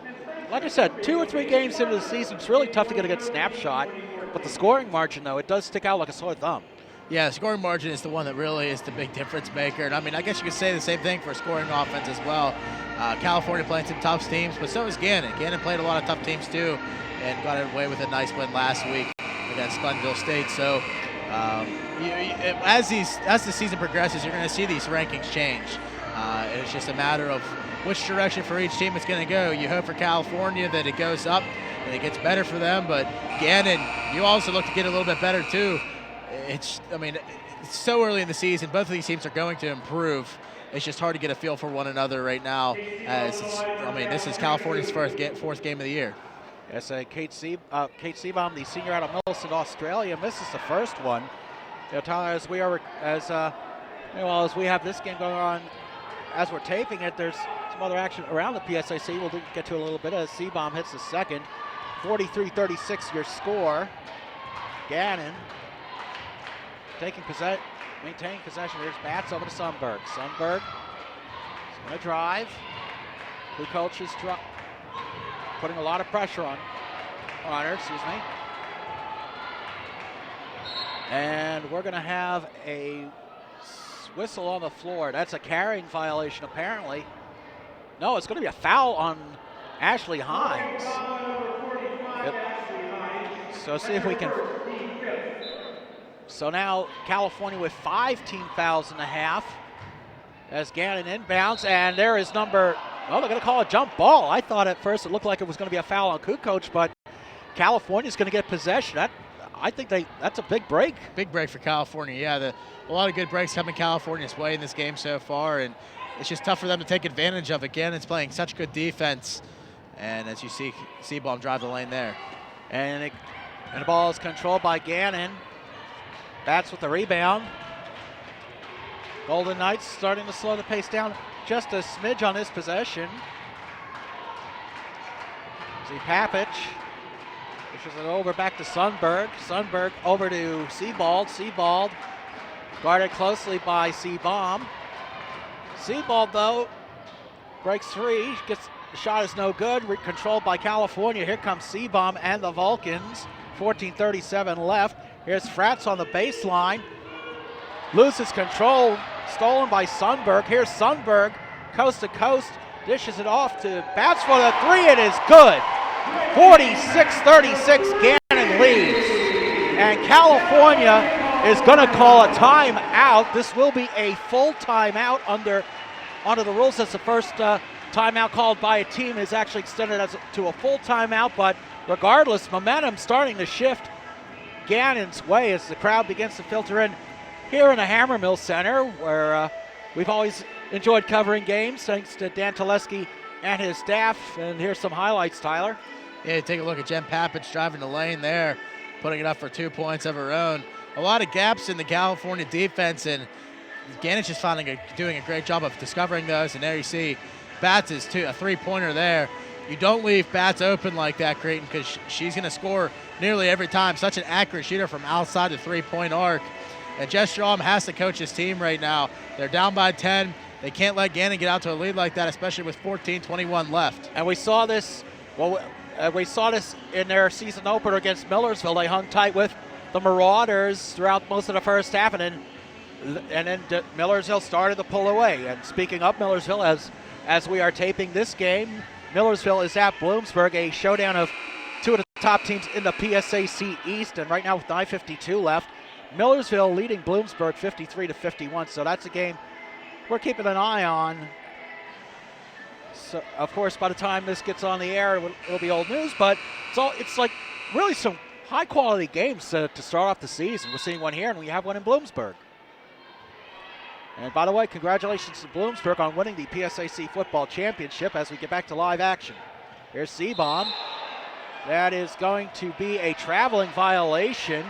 Like I said, 2 or 3 games into the season, it's really tough to get a good snapshot. But the scoring margin, though, it does stick out like a sore thumb. Yeah, scoring margin is the one that really is the big difference maker. And I mean, I guess you could say the same thing for scoring offense as well. California playing some tough teams, but so is Gannon. Gannon played a lot of tough teams too, and got away with a nice win last week against Glenville State. So as the season progresses, you're going to see these rankings change. And it's just a matter of which direction for each team it's going to go. You hope for California that it goes up and it gets better for them, but Gannon, you also look to get a little bit better too. It's so early in the season. Both of these teams are going to improve. It's just hard to get a feel for one another right now. This is California's fourth game of the year. Yes, Kate Seabaum, the senior out of Millicent, Australia, misses the first one. Tyler, as we have this game going on, as we're taping it, there's some other action around the PSAC. We'll get to a little bit as Seabaum hits the second. 43-36 your score. Gannon maintaining possession. Here's Batts over to Sundberg. Sundberg is going to drive. Kukoc is putting a lot of pressure on her, And we're going to have a whistle on the floor. That's a carrying violation, apparently. No, it's going to be a foul on Ashley Hines. Yep. So see if we can So now California with 5 team fouls and a half as Gannon inbounds, and there is they're going to call a jump ball. I thought at first it looked like it was going to be a foul on Kukoc, but California's going to get possession. I think that's a big break. Big break for California, yeah. A lot of good breaks coming California's way in this game so far, and it's just tough for them to take advantage of. Again, it's playing such good defense, and as you see, Seabaum drive the lane there. And the ball is controlled by Gannon. Bats with the rebound. Golden Knights starting to slow the pace down just a smidge on this possession. See Papich pushes it over back to Sundberg. Sundberg over to Sebald. Sebald guarded closely by Seabaum. Sebald, though, breaks free. The shot is no good. Controlled by California. Here comes Seabaum and the Vulcans. 14:37 left. Here's Fratz on the baseline. Loses control. Stolen by Sundberg. Here's Sundberg, coast to coast. Dishes it off to Bats for the three. It is good. 46-36. Gannon leads. And California is going to call a timeout. This will be a full timeout under the rules. That's the first timeout called by a team is actually extended to a full timeout. But regardless, momentum starting to shift Gannon's way as the crowd begins to filter in here in the Hammermill Center, where we've always enjoyed covering games thanks to Dan Teleski and his staff. And here's some highlights, Tyler. Yeah, take a look at Jen Papich driving the lane there, putting it up for 2 points of her own. A lot of gaps in the California defense, and Gannon's just doing a great job of discovering those. And there you see Bats is a three-pointer there. You don't leave Bats open like that, Creighton, because she's going to score nearly every time. Such an accurate shooter from outside the three-point arc. And Jess Strom has to coach his team right now. They're down by 10. They can't let Gannon get out to a lead like that, especially with 14:21 left. And we saw this. We saw this in their season opener against Millersville. They hung tight with the Marauders throughout most of the first half, and then Millersville started to pull away. And speaking of Millersville, as we are taping this game, Millersville is at Bloomsburg, a showdown of two of the top teams in the PSAC East. And right now with 9:52 left, Millersville leading Bloomsburg 53-51. So that's a game we're keeping an eye on. So, of course, by the time this gets on the air, it'll be old news. But it's like really some high-quality games to start off the season. We're seeing one here, and we have one in Bloomsburg. And by the way, congratulations to Bloomsburg on winning the PSAC football championship as we get back to live action. Here's Seabaum. That is going to be a traveling violation.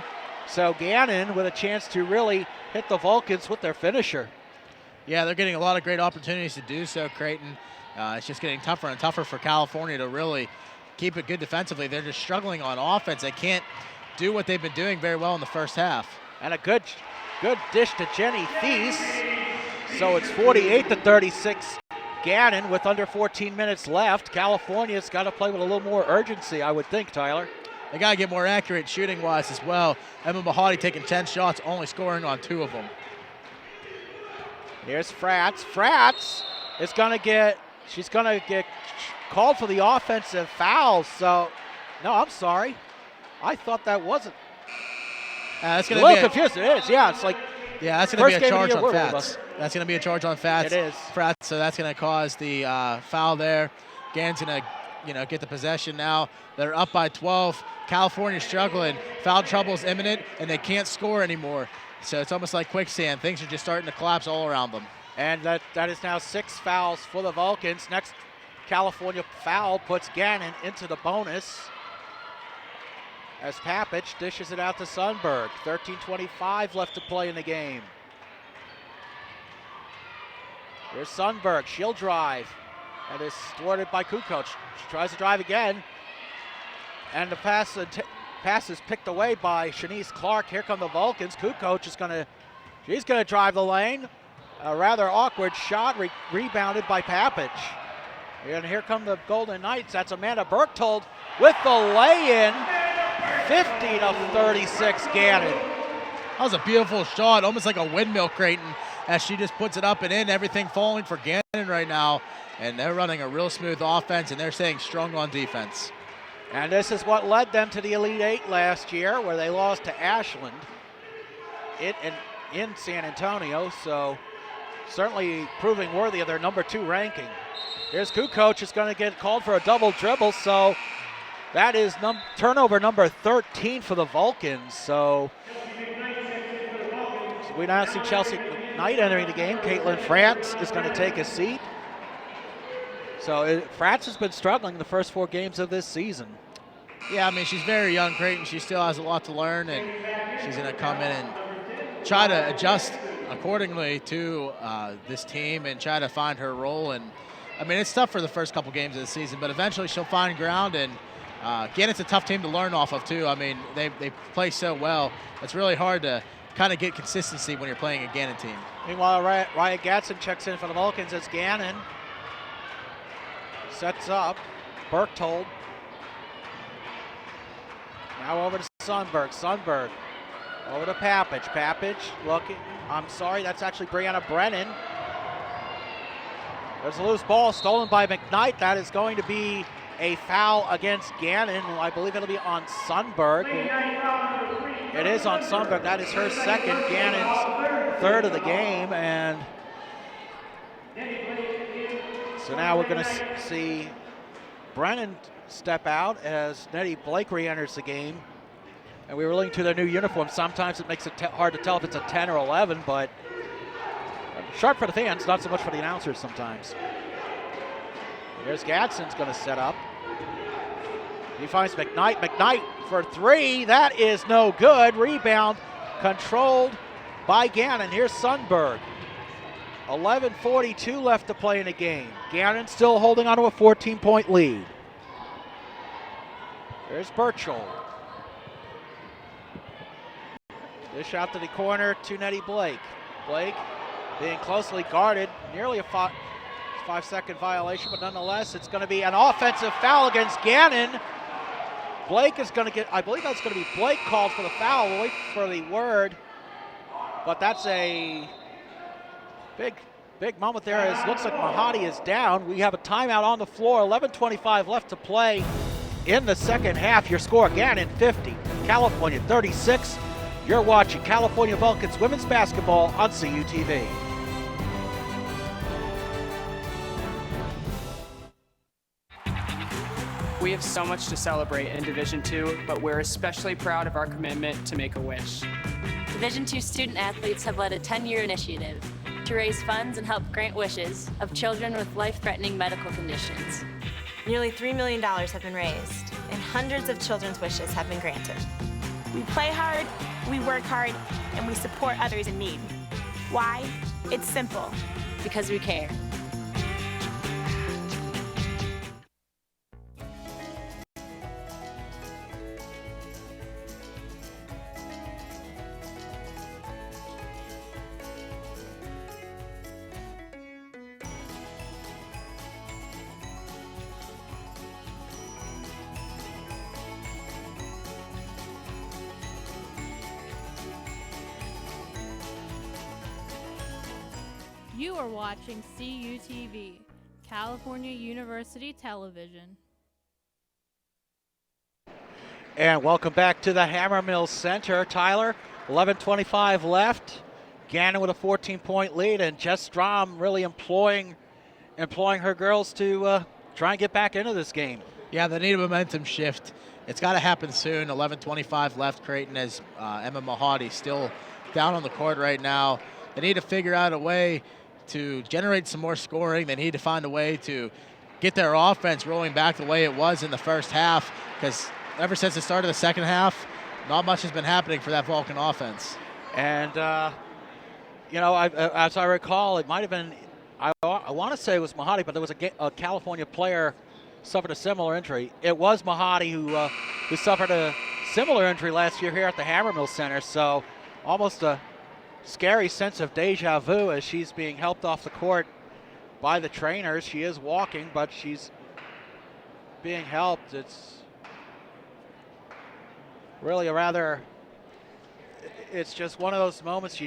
So Gannon with a chance to really hit the Vulcans with their finisher. Yeah, they're getting a lot of great opportunities to do so, Creighton. It's just getting tougher and tougher for California to really keep it good defensively. They're just struggling on offense. They can't do what they've been doing very well in the first half. And a good dish to Jenny Thies. So it's 48-36. Gannon with under 14 minutes left. California's got to play with a little more urgency, I would think, Tyler. They got to get more accurate shooting-wise as well. Emma Mahadi taking 10 shots, only scoring on 2 of them. Here's Fratz. Fratz is going to get called for the offensive foul. So, no, I'm sorry. I thought that wasn't. That's going to be a little confused. It is, yeah. It's like, yeah, that's going to be a charge on Fats. That's going to be a charge on Fats. It is. Fratz, so that's going to cause the foul there. Gannon's going to get the possession now. They're up by 12. California's struggling. Foul trouble is imminent, and they can't score anymore. So it's almost like quicksand. Things are just starting to collapse all around them. And that is now 6 fouls for the Vulcans. Next California foul puts Gannon into the bonus as Papich dishes it out to Sundberg. 13:25 left to play in the game. Here's Sundberg. She'll drive. And is thwarted by Kukoc. She tries to drive again. And the pass is picked away by Shanice Clark. Here come the Vulcans. Kukoc is she's going to drive the lane. A rather awkward shot rebounded by Papich. And here come the Golden Knights. That's Amanda Berchtold with the lay-in. 50-36 Gannon. That was a beautiful shot, almost like a windmill, Creighton, as she just puts it up and in. Everything falling for Gannon right now. And they're running a real smooth offense, and they're staying strong on defense. And this is what led them to the Elite Eight last year, where they lost to Ashland. in San Antonio, so certainly proving worthy of their number 2 ranking. Here's Kukoc is going to get called for a double dribble, so that is turnover number 13 for the Vulcans. So we now see Chelsea Knight entering the game. Caitlin France is going to take a seat. So France has been struggling the first 4 games of this season. Yeah, I mean, she's very young, Creighton. She still has a lot to learn, and she's going to come in and try to adjust accordingly to this team and try to find her role. And I mean, it's tough for the first couple games of the season, but eventually she'll find ground. And Gannon's a tough team to learn off of too. I mean, they play so well. It's really hard to kind of get consistency when you're playing a Gannon team. Meanwhile, Ryan Gatson checks in for the Vulcans as Gannon sets up. Berchtold. Now over to Sundberg. Sundberg over to Papich. Papich looking. I'm sorry, that's actually Brianna Brennan. There's a loose ball stolen by McKnight. That is going to be a foul against Gannon. I believe it'll be on Sundberg. It is on Sundberg. That is her second, Gannon's third of the game. And so now we're going to see Brennan step out as Nettie Blake re-enters the game. And we were looking to their new uniform. Sometimes it makes it hard to tell if it's a 10 or 11, but sharp for the fans, not so much for the announcers sometimes. Here's Gadsden's going to set up. He finds McKnight. McKnight for 3. That is no good. Rebound controlled by Gannon. Here's Sundberg. 11:42 left to play in the game. Gannon still holding on to a 14-point lead. There's Berchtold. Dish out to the corner to Nettie Blake. Blake being closely guarded, nearly a 5-second violation, but nonetheless, it's going to be an offensive foul against Gannon. Blake is going to get, I believe that's going to be Blake called for the foul. We'll wait for the word, but that's a big moment there. As looks like Mahadi is down. We have a timeout on the floor. 11:25 left to play in the second half. Your score: Gannon 50, California 36. You're watching California Vulcans women's basketball on CUTV. We have so much to celebrate in Division II, but we're especially proud of our commitment to Make-A-Wish. Division II student athletes have led a 10-year initiative to raise funds and help grant wishes of children with life-threatening medical conditions. Nearly $3 million have been raised, and hundreds of children's wishes have been granted. We play hard, we work hard, and we support others in need. Why? It's simple. Because we care. You are watching CUTV, California University Television. And welcome back to the Hammermill Center. Tyler, 11:25 left. Gannon with a 14-point lead, and Jess Strom really employing her girls to try and get back into this game. Yeah, they need a momentum shift. It's got to happen soon. 11:25 left. Creighton has Emma Mahadi still down on the court right now. They need to figure out a way to generate some more scoring. They need to find a way to get their offense rolling back the way it was in the first half, because ever since the start of the second half, not much has been happening for that Vulcan offense. And, as I recall, it might have been, I want to say it was Mahadi, but there was a California player suffered a similar injury. It was Mahadi who suffered a similar injury last year here at the Hammermill Center, so almost a scary sense of deja vu as she's being helped off the court by the trainers. She is walking, but she's being helped. It's really it's just one of those moments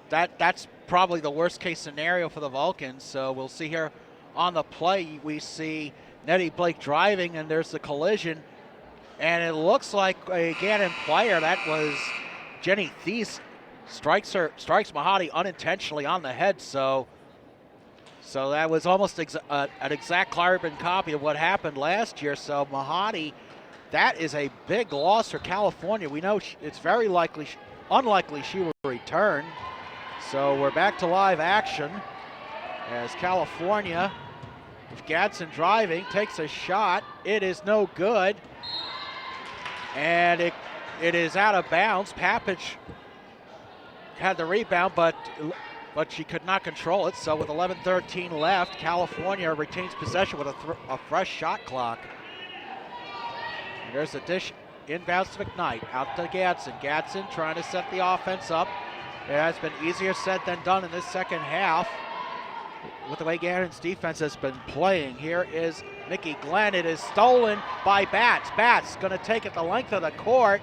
that's probably the worst case scenario for the Vulcans. So we'll see here on the play. We see Nettie Blake driving, and there's the collision, and it looks like a Gannon player. That was Jenny Thies strikes Mahadi unintentionally on the head. So that was almost an exact carbon copy of what happened last year. So Mahadi, that is a big loss for California. We know it's very unlikely she will return. So we're back to live action as California, with Gadsden driving, takes a shot. It is no good. And it is out of bounds. Papich had the rebound, but she could not control it. So with 11:13 left, California retains possession with a fresh shot clock. And there's a dish inbounds to McKnight, out to Gadsden. Gadsden trying to set the offense up. It has been easier said than done in this second half with the way Gannon's defense has been playing. Here is Mickey Glenn. It is stolen by Batts. Batts going to take it the length of the court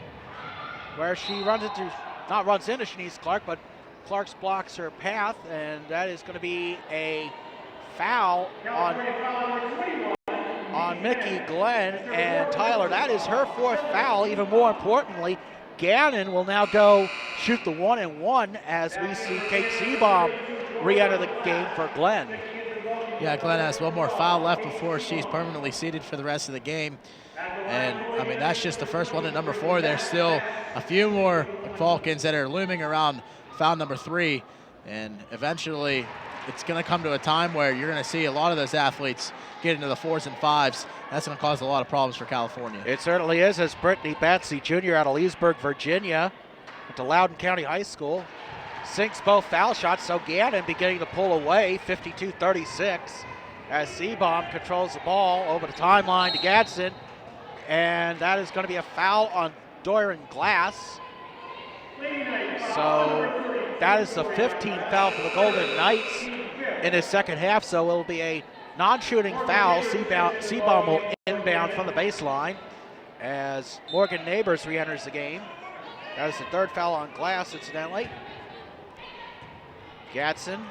where she runs into Shanice Clark, but Clark's blocks her path, and that is going to be a foul on Mickey Glenn. And Tyler, that is her fourth foul. Even more importantly, Gannon will now go shoot the 1-and-1 as we see Kate Seabaum re-enter the game for Glenn. Yeah, Glenn has one more foul left before she's permanently seated for the rest of the game. And, I mean, that's just the first one at number 4. There's still a few more Falcons that are looming around foul number 3. And eventually, it's going to come to a time where you're going to see a lot of those athletes get into the 4s and 5s. That's going to cause a lot of problems for California. It certainly is, as Brittany Batsey Jr. out of Leesburg, Virginia, went to Loudoun County High School, sinks both foul shots, so Gannon beginning to pull away, 52-36, as Seabaum controls the ball over the timeline to Gadsden, and that is going to be a foul on Doran Glass. So that is the 15th foul for the Golden Knights in his second half, so it will be a non-shooting foul. Seabaum will inbound from the baseline as Morgan Neighbors re-enters the game. That is the third foul on Glass, incidentally. Gadsden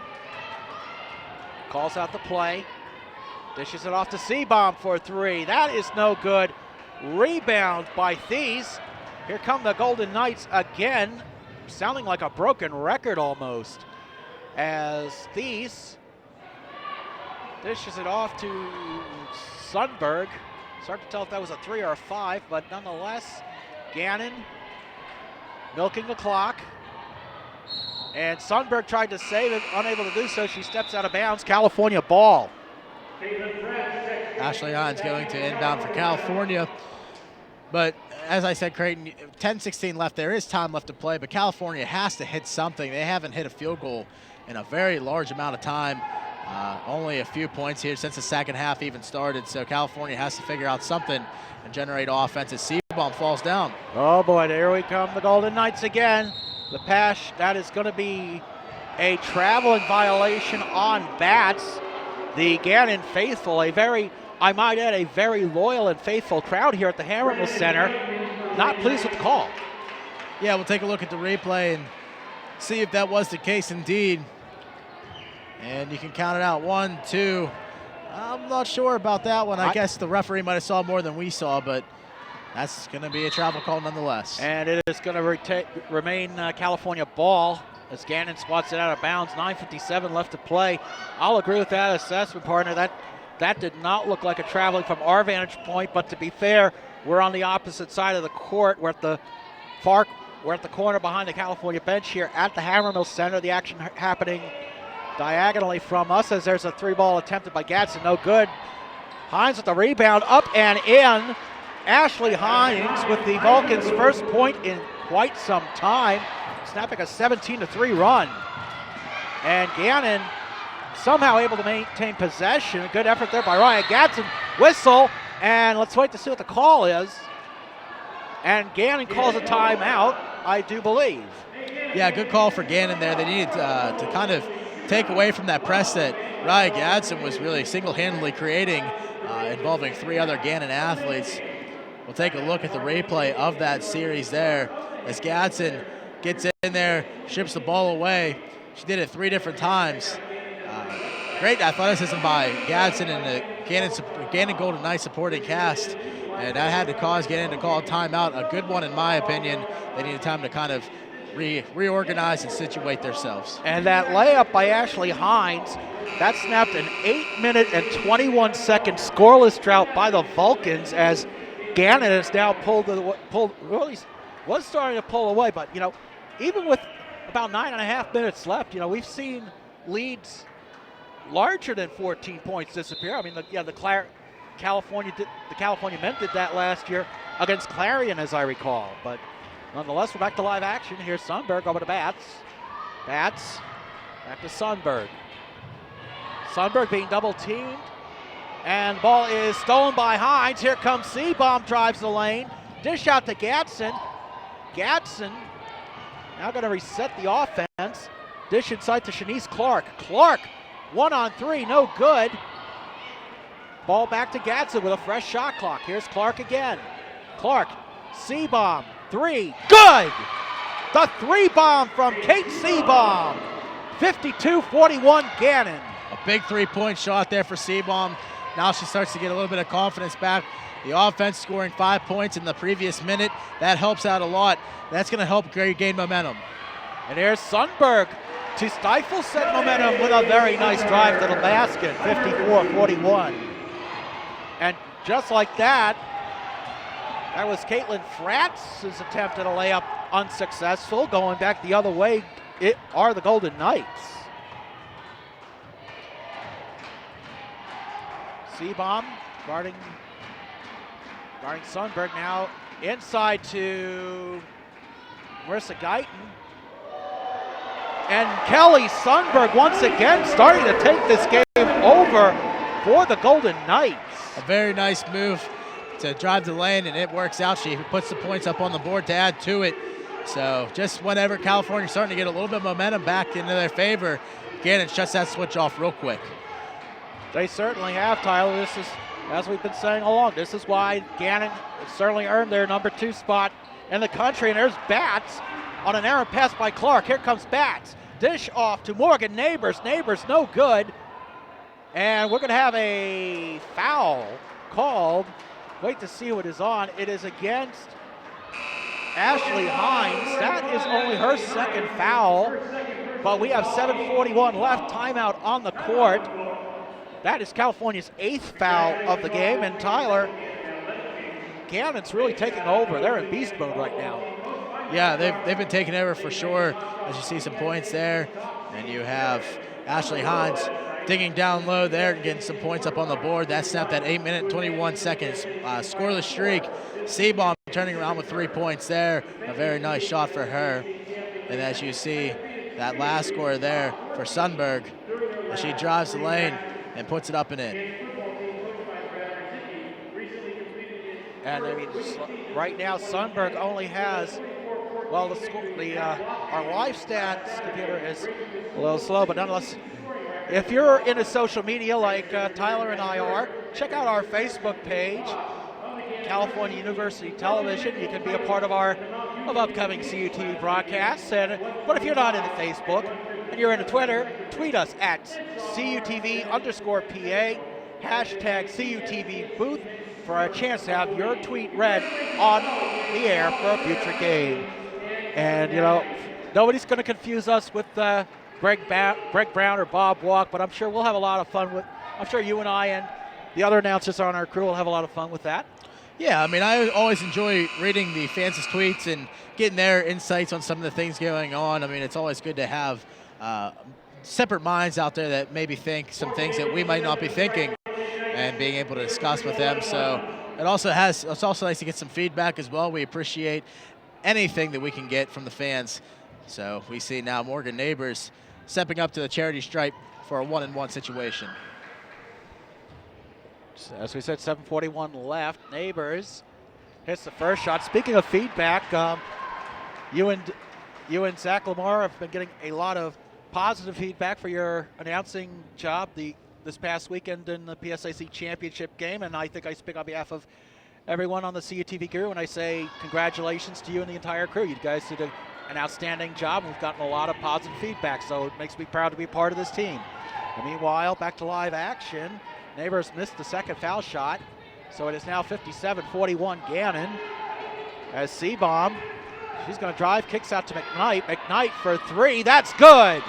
calls out the play, dishes it off to Seabaum for 3. That is no good. Rebound by Thies. Here come the Golden Knights again, sounding like a broken record almost, as Thies dishes it off to Sundberg. It's hard to tell if that was a 3 or a 5, but nonetheless, Gannon milking the clock. And Sundberg tried to save it, unable to do so. She steps out of bounds. California ball. Ashley Hines going to inbound for California. But as I said, Creighton, 10-16 left. There is time left to play, but California has to hit something. They haven't hit a field goal in a very large amount of time. Only a few points here since the second half even started. So California has to figure out something and generate offense as Seabaum falls down. Oh boy, there we come, the Golden Knights again. The pass, that is going to be a traveling violation on Batts. The Gannon faithful, I might add, a very loyal and faithful crowd here at the Hammermill Center. Not pleased with the call. Yeah, we'll take a look at the replay and see if that was the case indeed. And you can count it out. 1, 2. I'm not sure about that one. I guess the referee might have saw more than we saw, but that's going to be a travel call nonetheless. And it is going to remain California ball as Gannon swats it out of bounds. 9:57 left to play. I'll agree with that assessment, partner. That did not look like a traveling from our vantage point, but to be fair, we're on the opposite side of the court. We're at the corner behind the California bench here at the Hammermill Center. The action happening diagonally from us as there's a 3-ball attempted by Gadsden. No good. Hines with the rebound, up and in. Ashley Hines with the Vulcans' first point in quite some time, snapping a 17-3 run. And Gannon somehow able to maintain possession. A good effort there by Ryan Gadsden. Whistle, and let's wait to see what the call is. And Gannon calls a timeout, I do believe. Yeah, good call for Gannon there. They needed to kind of take away from that press that Ryan Gadsden was really single-handedly creating, involving 3 other Gannon athletes. We'll take a look at the replay of that series there as Gadsden gets in there, ships the ball away. She did it 3 different times. Great athleticism by Gadsden and the Gannon Golden Knights supporting cast. And that had to cause Gannon to call a timeout. A good one in my opinion. They needed time to kind of reorganize and situate themselves. And that layup by Ashley Hines, that snapped an 8-minute and 21-second scoreless drought by the Vulcans as Gannon has now was starting to pull away, but even with about 9.5 minutes left, we've seen leads larger than 14 points disappear. I mean, the California men did that last year against Clarion, as I recall. But nonetheless, we're back to live action. Here's Sundberg over to Batts. Batts back to Sundberg. Sundberg being double teamed, and the ball is stolen by Hines. Here comes Seabaum, drives the lane. Dish out to Gadsden. Gadsden now going to reset the offense. Dish inside to Shanice Clark. Clark, 1-on-3, no good. Ball back to Gadsden with a fresh shot clock. Here's Clark again. Clark, Seabaum, 3, good! The 3-bomb from Kate Seabaum. 52-41 Gannon. A big 3-point shot there for Seabaum. Now she starts to get a little bit of confidence back. The offense scoring 5 points in the previous minute. That helps out a lot. That's going to help gain momentum. And here's Sundberg to stifle set momentum with a very nice drive to the basket. 54-41. And just like that was Caitlin Fratz's attempt at a layup unsuccessful. Going back the other way are the Golden Knights. Seabaum guarding Sundberg now inside to Marissa Guyton. And Kelly Sundberg once again starting to take this game over for the Golden Knights. A very nice move to drive the lane, and it works out. She puts the points up on the board to add to it. So just whenever California's starting to get a little bit of momentum back into their favor, Gannon shuts that switch off real quick. They certainly have, Tyler. This is, as we've been saying along, this is why Gannon certainly earned their number 2 spot in the country. And there's Batts on an errant pass by Clark. Here comes Batts. Dish off to Morgan Neighbors. Neighbors no good. And we're going to have a foul called. Wait to see what is on. It is against Ashley Hines. That is only her second foul. But we have 7:41 left. Timeout on the court. That is California's 8th foul of the game. And Tyler, Gannon's really taking over. They're in beast mode right now. Yeah, they've been taking over for sure. As you see some points there. And you have Ashley Hines digging down low there and getting some points up on the board. That snapped that 8-minute and 21 seconds scoreless streak. Seabaum turning around with 3 points there. A very nice shot for her. And as you see, that last score there for Sundberg, as she drives the lane and puts it up and in. And I mean, right now Sundberg only has, well, our live stats computer is a little slow, but nonetheless, if you're into social media like Tyler and I are, check out our Facebook page, California University Television. You can be a part of our upcoming CUTV broadcasts. But if you're not into Facebook and you're into Twitter, tweet us at CUTV_PA, hashtag CUTV booth for a chance to have your tweet read on the air for a future game. And, nobody's going to confuse us with Greg Brown or Bob Walk, but I'm sure we'll have a lot of fun with. I'm sure you and I and the other announcers on our crew will have a lot of fun with that. Yeah, I mean, I always enjoy reading the fans' tweets and getting their insights on some of the things going on. I mean, it's always good to have separate minds out there that maybe think some things that we might not be thinking and being able to discuss with them. So it's also nice to get some feedback as well. We appreciate anything that we can get from the fans. So we see now Morgan Neighbors stepping up to the charity stripe for a 1-and-1 situation. As we said, 7:41 left. Neighbors hits the first shot. Speaking of feedback, you and Zach Lamar have been getting a lot of positive feedback for your announcing job this past weekend in the PSIC championship game, and I think I speak on behalf of everyone on the CUTV crew when I say congratulations to you and the entire crew. You guys did an outstanding job. We've gotten a lot of positive feedback, so it makes me proud to be part of this team. And meanwhile, back to live action. Neighbors missed the second foul shot, so it is now 57-41 Gannon as Seabaum She's going to drive, kicks out to McKnight. McKnight for three. That's good.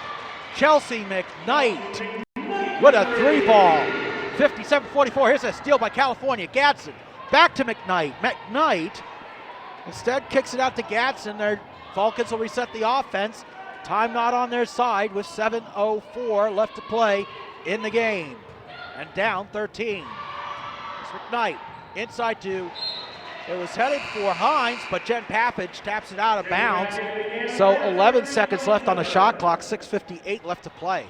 Chelsea McKnight with a three ball. 57-44. Here's a steal by California. Gadsden back to McKnight. McKnight instead kicks it out to Gadsden. Their Vulcans will reset the offense. Time not on their side with 7:04 left to play in the game. And down 13. It's McKnight inside to, it was headed for Hines, but Jen Papage taps it out of bounds. So 11 seconds left on the shot clock, 6:58 left to play.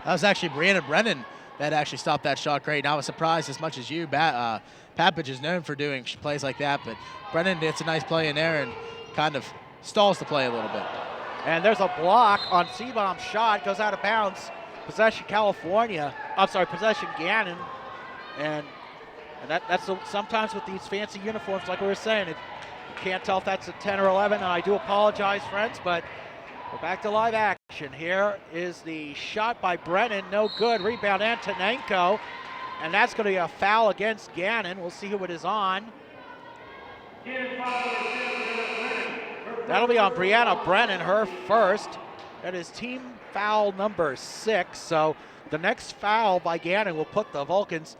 That was actually Brianna Brennan that actually stopped that shot great. And I was surprised as much as you. Papage is known for doing plays like that, but Brennan gets a nice play in there and kind of stalls the play a little bit. And there's a block on Seabaum's shot, goes out of bounds. Possession California, possession Gannon. And that's sometimes with these fancy uniforms, like we were saying, you can't tell if that's a 10 or 11, and I do apologize, friends, but we're back to live action. Here is the shot by Brennan, no good. Rebound Antonenko, and that's going to be a foul against Gannon. We'll see who it is on. That'll be on Brianna Brennan, her first. That is team foul number 6. So the next foul by Gannon will put the Vulcans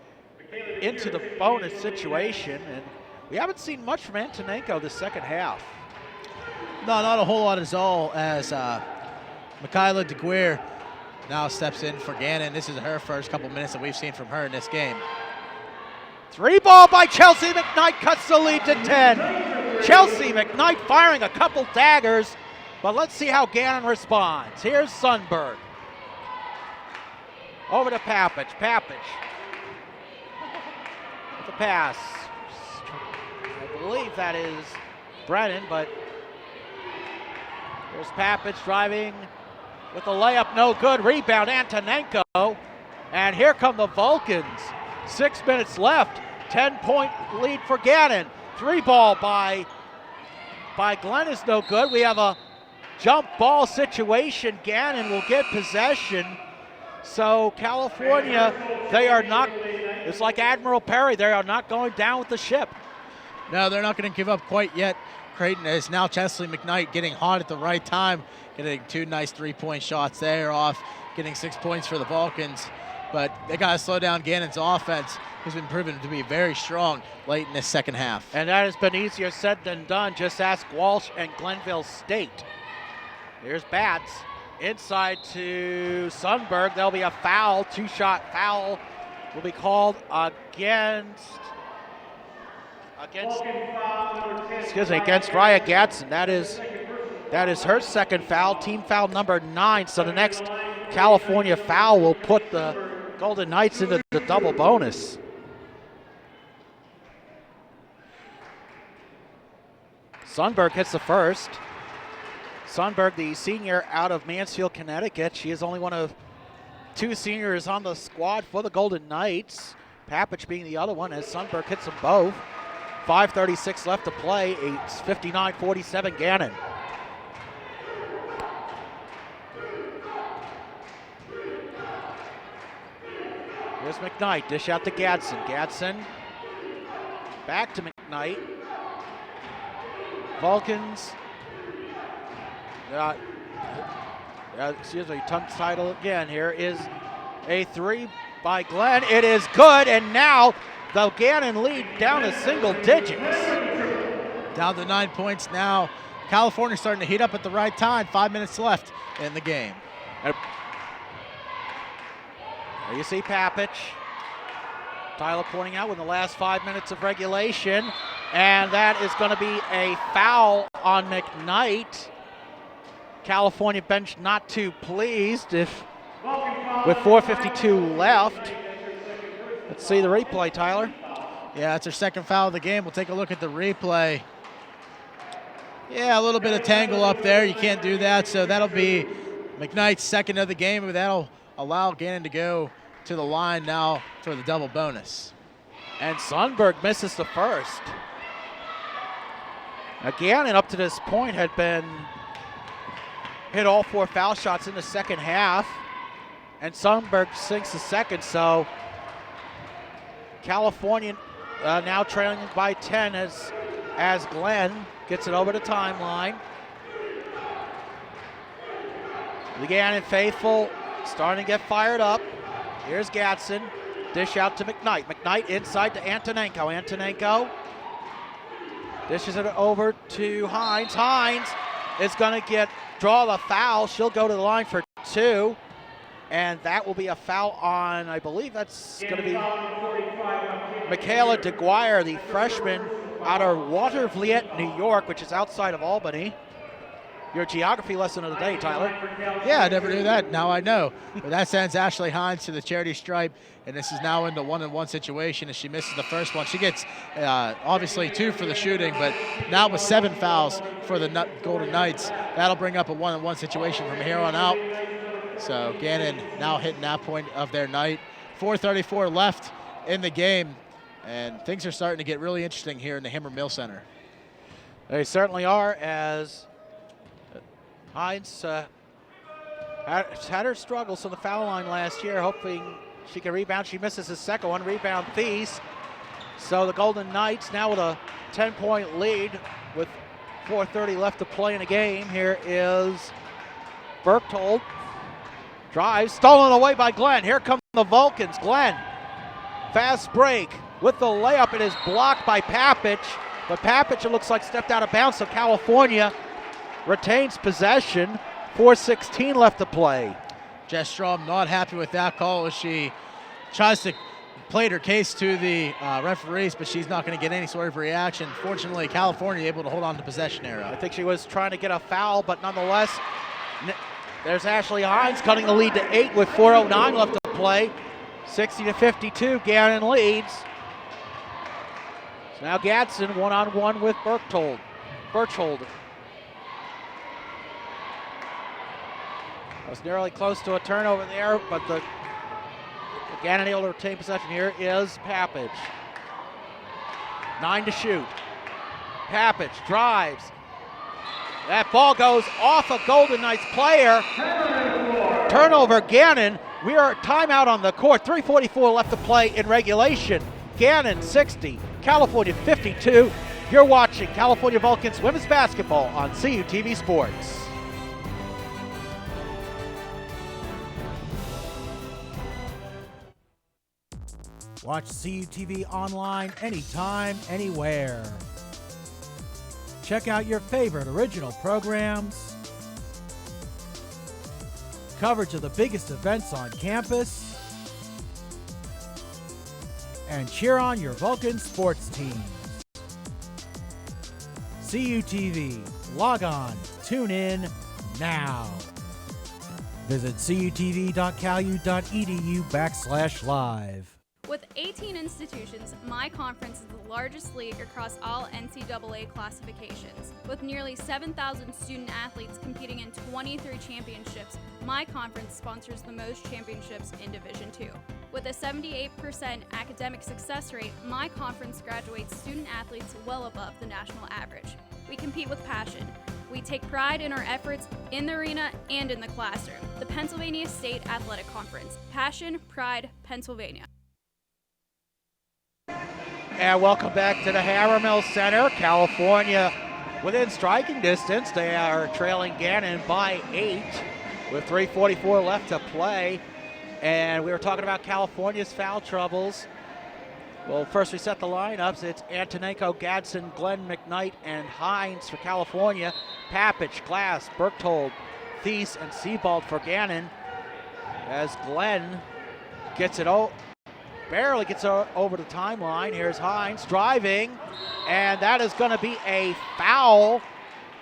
into the bonus situation. And we haven't seen much from Antonenko this second half. No, not a whole lot at all, as Michaela DeGuire now steps in for Gannon. This is her first couple minutes that we've seen from her in this game. Three ball by Chelsea McKnight, cuts the lead to 10. Chelsea McKnight firing a couple daggers, but let's see how Gannon responds. Here's Sundberg. Over to Papage. Papage with the pass. I believe that is Brennan, but here's Papage driving with the layup, no good. Rebound Antonenko, and here come the Vulcans. 6 minutes left, 10-point lead for Gannon. Three ball by Glenn is no good. We have a jump ball situation. Gannon will get possession. So California, they are not, it's like Admiral Perry, they are not going down with the ship. No, they're not going to give up quite yet. Creighton is now Chesley McKnight getting hot at the right time, getting 2 nice 3-point shots there off, getting 6 points for the Vulcans. But they got to slow down Gannon's offense, who's been proven to be very strong late in this second half. And that has been easier said than done. Just ask Walsh and Glenville State. Here's Batts inside to Sundberg. There'll be a foul, 2-shot foul will be called against Raya Gadsden. That is her second foul, team foul number 9. So the next California foul will put the Golden Knights into the double bonus. Sundberg hits the first. Sundberg, the senior out of Mansfield, Connecticut. She is only one of 2 seniors on the squad for the Golden Knights. Papich being the other one as Sundberg hits them both. 5:36 left to play. It's 59-47 Gannon. Here's McKnight, dish out to Gadsden. Gadsden back to McKnight. Vulcans, tongue title again. Here is a 3 by Glenn. It is good, and now the Gannon lead down to single digits. Down to 9 points now. California starting to heat up at the right time. 5 minutes left in the game. There you see Papich. Tyler pointing out in the last 5 minutes of regulation, and that is going to be a foul on McKnight. California bench not too pleased with 4:52 left. Let's see the replay, Tyler. Yeah, that's her second foul of the game. We'll take a look at the replay. Yeah, a little bit of tangle up there. You can't do that, so that'll be McKnight's second of the game, but that'll allow Gannon to go to the line now for the double bonus. And Sundberg misses the first. Now Gannon up to this point had hit all 4 foul shots in the second half, and Sundberg sinks the second, so California now trailing by 10 as as Glenn gets it over the timeline. The Gannon faithful starting to get fired up. Here's Gadsden. Dish out to McKnight. McKnight inside to Antonenko. Antonenko dishes it over to Hines. Hines is going to draw the foul. She'll go to the line for 2. And that will be a foul on, I believe that's going to be Michaela DeGuire, the freshman out of Watervliet, New York, which is outside of Albany. Your geography lesson of the day, Tyler. Yeah, I never knew that. Now I know. But that sends Ashley Hines to the charity stripe, and this is now in the 1-on-1 situation as she misses the first one. She gets obviously 2 for the shooting, but now with 7 fouls for the Golden Knights, that'll bring up a 1-on-1 situation from here on out. So Gannon now hitting that point of their night. 4:34 left in the game, and things are starting to get really interesting here in the Hammer Mill Center. They certainly are, as Hines had her struggles on the foul line last year, hoping she can rebound. She misses his second one. Rebound Thies. So the Golden Knights now with a 10-point lead with 4:30 left to play in the game. Here is Berchtold. Drives, stolen away by Glenn. Here come the Vulcans. Glenn, fast break with the layup. It is blocked by Papich, but Papich, it looks like, stepped out of bounds, so California retains possession. 4:16 left to play. Jess Strom not happy with that call as she tries to play her case to the referees, but she's not going to get any sort of reaction. Fortunately, California able to hold on to possession arrow. I think she was trying to get a foul, but nonetheless, there's Ashley Hines cutting the lead to 8 with 4:09 left to play. 60-52, Gannon leads. So now Gadsden one-on-one with Berchtold. Was nearly close to a turnover there, but the Gannon able to retain possession. Here is Papich. 9 to shoot. Papich drives. That ball goes off a Golden Knights player. Turnover, Gannon. We are timeout on the court. 3:44 left to play in regulation. Gannon 60, California 52. You're watching California Vulcans women's basketball on CUTV Sports. Watch CUTV online anytime, anywhere. Check out your favorite original programs, coverage of the biggest events on campus, and cheer on your Vulcan sports teams. CUTV, log on, tune in now. Visit cutv.calu.edu/live. With 18 institutions, my conference is the largest league across all NCAA classifications. With nearly 7,000 student athletes competing in 23 championships, my conference sponsors the most championships in Division II. With a 78% academic success rate, my conference graduates student athletes well above the national average. We compete with passion. We take pride in our efforts in the arena and in the classroom. The Pennsylvania State Athletic Conference. Passion, pride, Pennsylvania. And welcome back to the Hammermill Center. California within striking distance. They are trailing Gannon by 8 with 3:44 left to play. And we were talking about California's foul troubles. Well, first we set the lineups. It's Antonenko, Gadsden, Glenn, McKnight, and Hines for California. Papich, Glass, Berchtold, Thies, and Sebald for Gannon. As Glenn gets it barely gets over the timeline. Here's Hines driving, and that is going to be a foul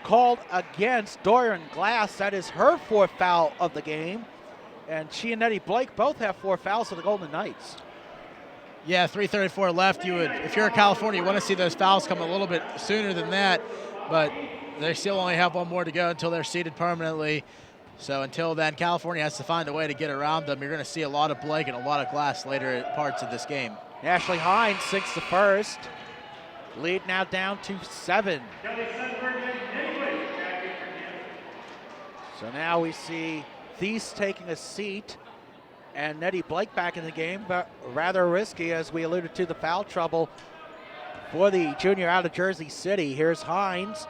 called against Dorian Glass. That is her 4th foul of the game, and she and Nettie Blake both have 4 fouls for the Golden Knights. Yeah, 3:34 left. If you're a California, you want to see those fouls come a little bit sooner than that, but they still only have 1 more to go until they're seated permanently. So until then, California has to find a way to get around them. You're going to see a lot of Blake and a lot of Glass later parts of this game. Ashley Hines sinks the first. Lead now down to 7. So now we see Thies taking a seat and Nettie Blake back in the game, but rather risky, as we alluded to the foul trouble for the junior out of Jersey City. Here's Hines,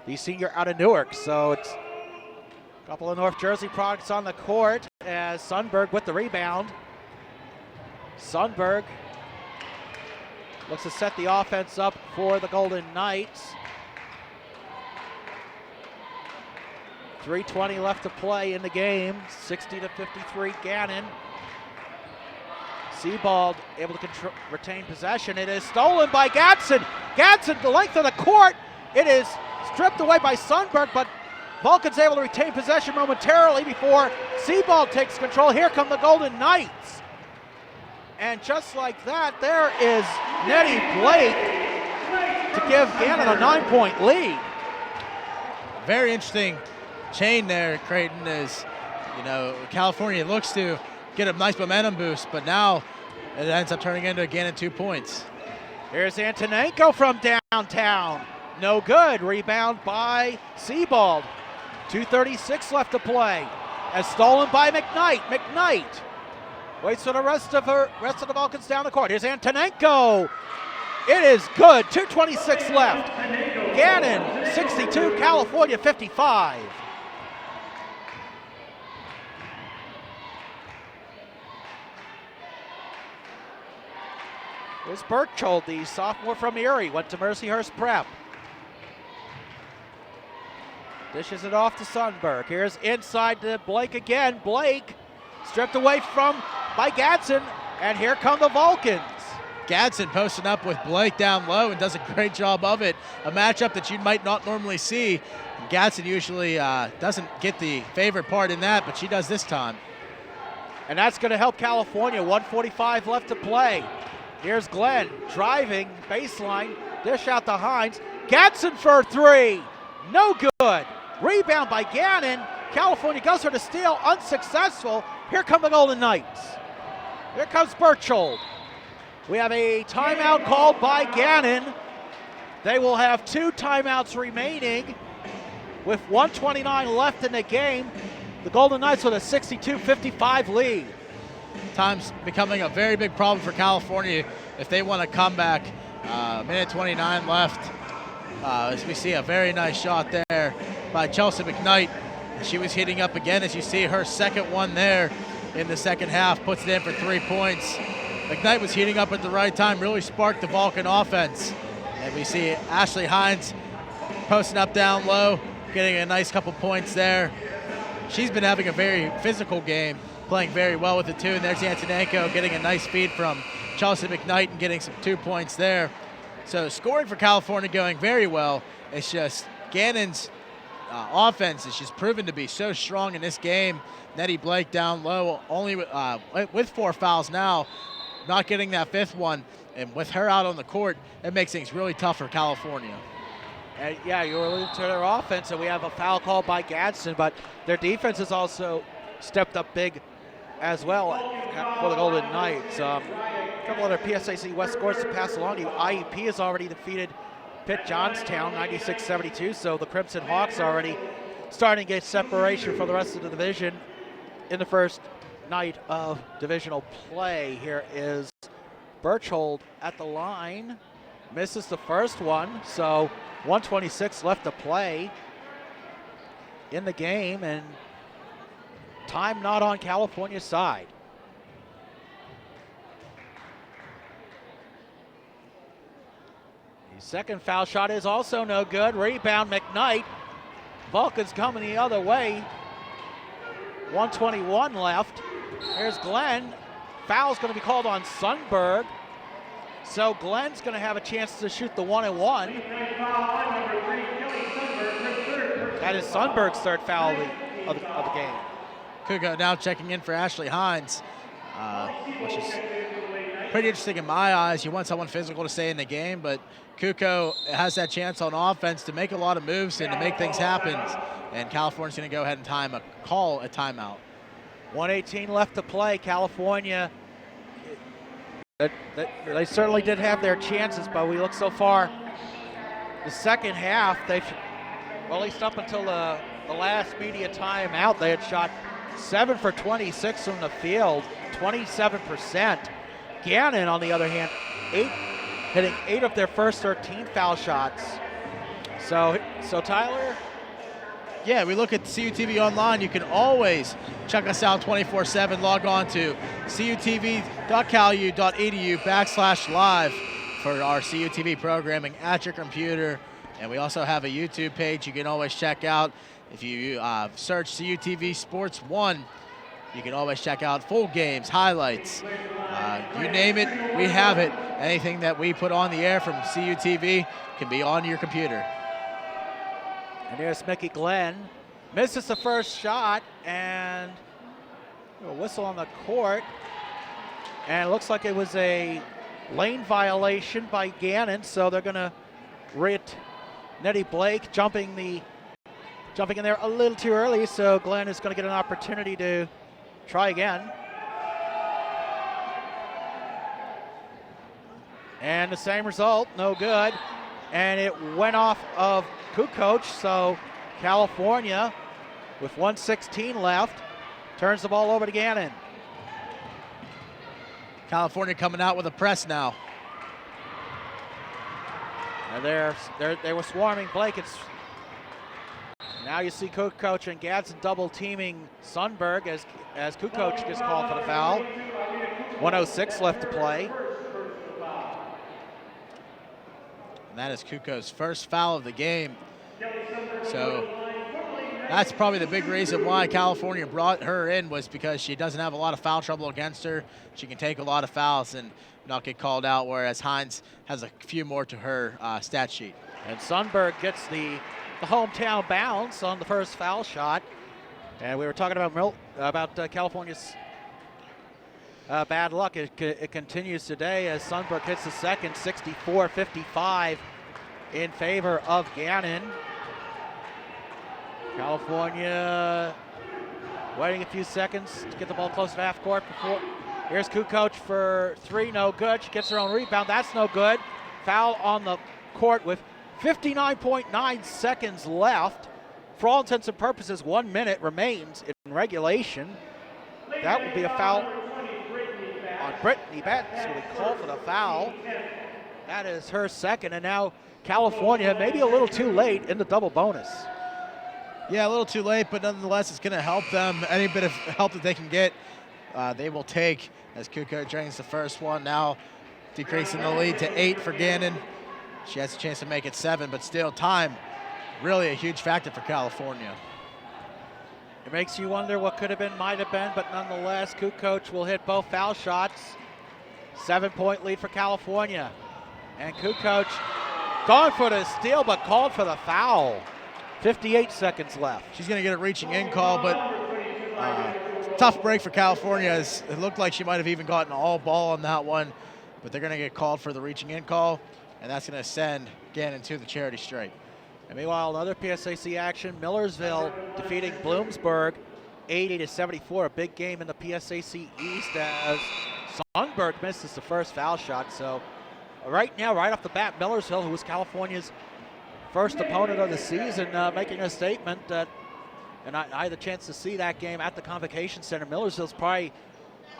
the senior out of Newark. So it's a couple of North Jersey products on the court as Sundberg with the rebound. Sundberg looks to set the offense up for the Golden Knights. 3:20 left to play in the game. 60-53 Gannon. Sebald able to retain possession. It is stolen by Gadsden. Gadsden, the length of the court. It is stripped away by Sundberg, but Vulcan's able to retain possession momentarily before Sebald takes control. Here come the Golden Knights. And just like that, there is Nettie Blake to give Gannon a 9-point lead. Very interesting chain there, Creighton, is, California looks to get a nice momentum boost, but now it ends up turning into Gannon 2 points. Here's Antonenko from downtown. No good. Rebound by Sebald. 2:36 left to play. As stolen by McKnight. McKnight waits for the rest of the Vulcans down the court. Here's Antonenko. It is good. 2:26 left. Gannon 62, California 55. Here's Berchold, the sophomore from Erie, went to Mercyhurst Prep. Dishes it off to Sundberg. Here's inside to Blake again. Blake stripped away by Gadsden, and here come the Vulcans. Gadsden posting up with Blake down low and does a great job of it. A matchup that you might not normally see. Gadsden usually doesn't get the favorite part in that, but she does this time. And that's going to help California. 1:45 left to play. Here's Glenn driving baseline, dish out to Hines. Gadsden for three, no good. Rebound by Gannon. California goes for the steal, unsuccessful. Here come the Golden Knights. Here comes Berchold. We have a timeout called by Gannon. They will have 2 timeouts remaining with 1:29 left in the game. The Golden Knights with a 62-55 lead. Time's becoming a very big problem for California if they want to come back. Minute 29 left. As we see a very nice shot there by Chelsea McKnight. She was heating up again, as you see her second one there in the second half, puts it in for 3 points. McKnight was heating up at the right time, really sparked the Vulcan offense. And we see Ashley Hines posting up down low, getting a nice couple points there. She's been having a very physical game, playing very well with it too. And there's Antonenko getting a nice feed from Chelsea McKnight and getting some 2 points there. So scoring for California going very well. It's just Gannon's offense is just proven to be so strong in this game. Nettie Blake down low, only with 4 fouls now, not getting that 5th one. And with her out on the court, it makes things really tough for California. And yeah, you were alluding to their offense, and we have a foul called by Gadsden, but their defense has also stepped up big as well for the Golden Knights. A couple other PSAC West scores to pass along to you. IEP has already defeated Pitt Johnstown 96-72, so the Crimson Hawks are already starting to get separation from the rest of the division in the first night of divisional play. Here is Berchold at the line, misses the first one, so 1:26 left to play in the game, and time not on California's side. The second foul shot is also no good. Rebound McKnight. Vulcans coming the other way. 1:21 left. Here's Glenn. Foul's going to be called on Sundberg. So Glenn's going to have a chance to shoot the 1-and-1. That is Sundberg's 3rd foul of the game. Kuko now checking in for Ashley Hines, which is pretty interesting in my eyes. You want someone physical to stay in the game, but Kuko has that chance on offense to make a lot of moves and to make things happen. And California's going to go ahead and call a timeout. 1:18 left to play. California, they certainly did have their chances, but we look so far. The second half, they've, well, at least up until the last media timeout, they had shot 7 for 26 from the field, 27%. Gannon, on the other hand, 8 hitting 8 of their first 13 foul shots. So Tyler? Yeah, we look at CUTV online. You can always check us out 24/7. Log on to cutv.calu.edu/live for our CUTV programming at your computer. And we also have a YouTube page you can always check out. If you search CUTV Sports 1, you can always check out full games, highlights, you name it, we have it. Anything that we put on the air from CUTV can be on your computer. And there's Mickey Glenn. Misses the first shot, and a whistle on the court. And it looks like it was a lane violation by Gannon, so they're going to rate Nettie Blake jumping in there a little too early, so Glenn is going to get an opportunity to try again. And the same result, no good. And it went off of Kukoc, so California, with 1:16 left, turns the ball over to Gannon. California coming out with a press now. And they were swarming Blake. Now you see Kukoc and Gadsden double teaming Sundberg as Kukoc gets called for the foul. 1:06 left to play. And that is Kukoc's first foul of the game. So that's probably the big reason why California brought her in, was because she doesn't have a lot of foul trouble against her. She can take a lot of fouls and not get called out, whereas Hines has a few more to her stat sheet. And Sundberg gets the hometown bounce on the first foul shot. And we were talking about California's bad luck. It continues today as Sundberg hits the second, 64-55 in favor of Gannon. California waiting a few seconds to get the ball close to half court before. Here's Kukoc for 3, no good. She gets her own rebound, that's no good. Foul on the court with 59.9 seconds left. For all intents and purposes, 1 minute remains in regulation. That would be a foul on Brittany Betts, who would call for the foul. That is her second, and now California maybe a little too late in the double bonus. Yeah, a little too late, but nonetheless, it's going to help them. Any bit of help that they can get, they will take, as Kukoc drains the first one. Now decreasing the lead to 8 for Gannon. She has a chance to make it 7, but still time, really a huge factor for California. It makes you wonder what could have been, might have been, but nonetheless, Kukoc will hit both foul shots. 7-point lead for California. And Kukoc going for the steal, but called for the foul. 58 seconds left. She's going to get a reaching in call, but tough break for California. As it looked like she might have even gotten all ball on that one, but they're going to get called for the reaching in call, and that's going to send Gannon to the charity stripe. And meanwhile, another PSAC action, Millersville defeating Bloomsburg 80-74, a big game in the PSAC East as Sundberg misses the first foul shot. So right now, right off the bat, Millersville, who was California's first opponent of the season, making a statement that, and I had the chance to see that game at the Convocation Center. Millersville's probably,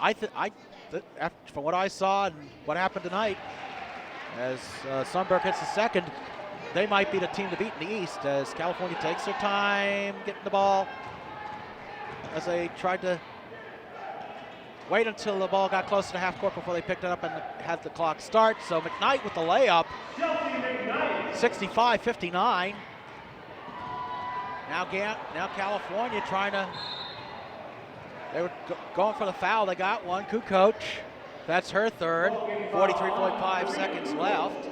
from what I saw and what happened tonight, as Sundberg hits the second, they might be the team to beat in the East as California takes their time getting the ball as they tried to wait until the ball got close to half court before they picked it up and had the clock start. So McKnight with the layup, 65-59. Now California trying to, they were going for the foul. They got one. Kukoc, that's her third. 43.5 seconds left.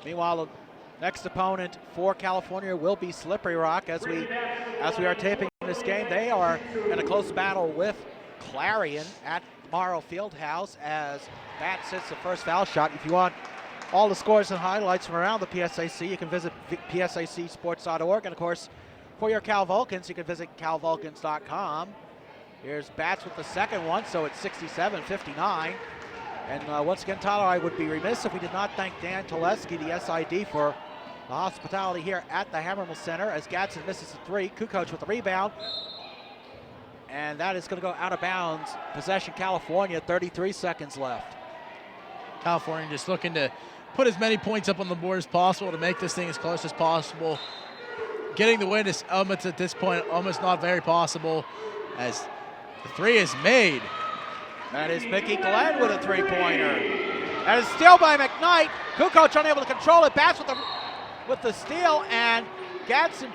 Meanwhile, the next opponent for California will be Slippery Rock. As we are taping this game, they are in a close battle with Clarion at Morrow Fieldhouse as Batts hits the first foul shot. If you want all the scores and highlights from around the PSAC, you can visit psacsports.org. And of course, for your Cal Vulcans, you can visit calvulcans.com. Here's Batts with the second one, so it's 67-59. And once again, Tyler, I would be remiss if we did not thank Dan Teleski, the SID, for the hospitality here at the Hammermill Center as Gadsden misses a 3. Kukoc with the rebound. and that is going to go out of bounds. Possession California, 33 seconds left. California just looking to put as many points up on the board as possible to make this thing as close as possible. Getting the win is almost at this point almost not very possible as the three is made. That is Mickey Glenn with a three-pointer. That is steal by McKnight. Kukoc unable to control it. Bats with the steal, and Gadsden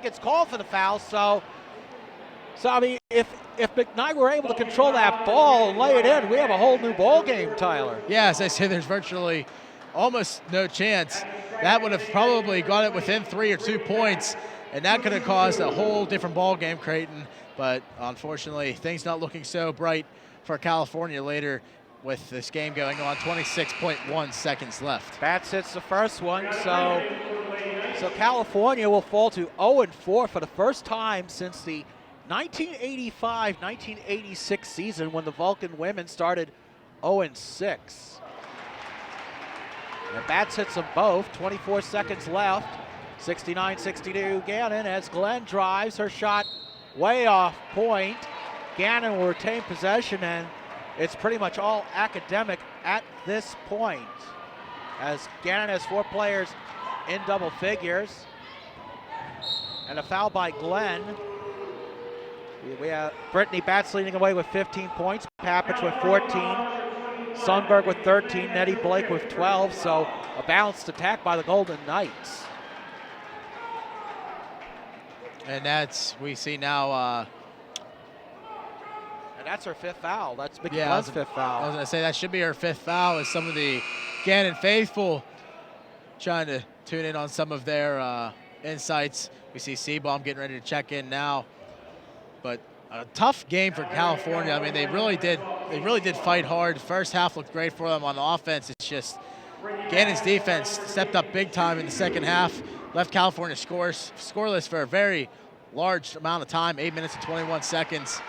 gets called for the foul. So I mean, if McKnight were able to control that ball and lay it in, we have a whole new ball game, Tyler. Yeah, as I say, there's virtually almost no chance. That would have probably got it within 3 or 2 points, and that could have caused a whole different ball game, Creighton. But unfortunately, things not looking so bright for California later with this game going on. 26.1 seconds left. Bats hits the first one, so California will fall to 0-4 for the first time since the 1985-1986 season when the Vulcan women started 0-6. And Bats hits them both, 24 seconds left. 69-62 Gannon as Glenn drives. Her shot way off point. Gannon will retain possession, and it's pretty much all academic at this point, as Gannon has 4 players in double figures. And a foul by Glenn. We have Brittany Batts leading away with 15 points, Papich with 14, Sundberg with 13, Nettie Blake with 12, so a balanced attack by the Golden Knights. And we see now. And that's her 5th foul. That's Mickey Glenn's 5th foul. I was going to say that should be her 5th foul, as some of the Gannon faithful trying to tune in on some of their insights. We see Seabaum getting ready to check in now. But a tough game for California. I mean, they really did fight hard. First half looked great for them on offense. It's just Gannon's defense stepped up big time in the second half, left California scoreless for a very large amount of time, 8 minutes and 21 seconds.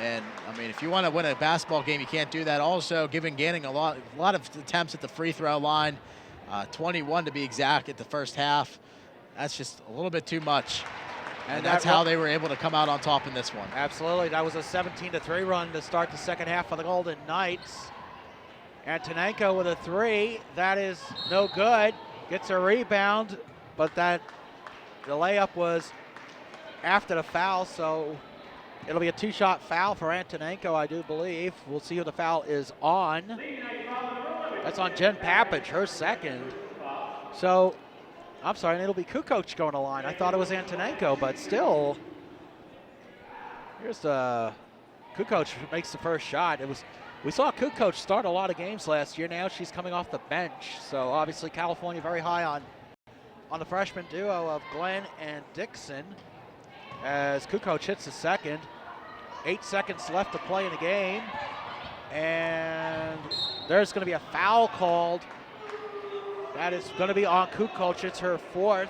And I mean, if you want to win a basketball game, you can't do that. Also, giving Gannon a lot of attempts at the free throw line, 21 to be exact at the first half. That's just a little bit too much. And that's how they were able to come out on top in this one. Absolutely. That was a 17-3 run to start the second half for the Golden Knights. Antonenko with a 3. That is no good. Gets a rebound, but the layup was after the foul, so it'll be a 2-shot foul for Antonenko, I do believe. We'll see who the foul is on. That's on Jen Papich, her second. So, I'm sorry, and it'll be Kukoc going to line. I thought it was Antonenko, but still. Here's Kukoc makes the first shot. We saw Kukoc start a lot of games last year. Now she's coming off the bench. So obviously California very high on the freshman duo of Glenn and Dixon. As Kukoc hits the second. 8 seconds left to play in the game. And there's going to be a foul called. That is going to be on Kukoc. It's her 4th.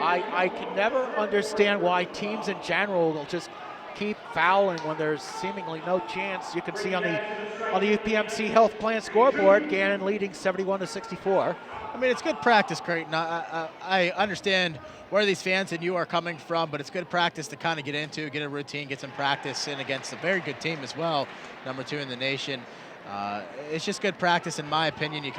I can never understand why teams in general will just keep fouling when there's seemingly no chance. You can see on the UPMC health plan scoreboard, Gannon leading 71-64. I mean, it's good practice, Creighton. I understand where these fans and you are coming from, but it's good practice to kind of get into, get a routine, get some practice in against a very good team as well, number 2 in the nation. It's just good practice, in my opinion. You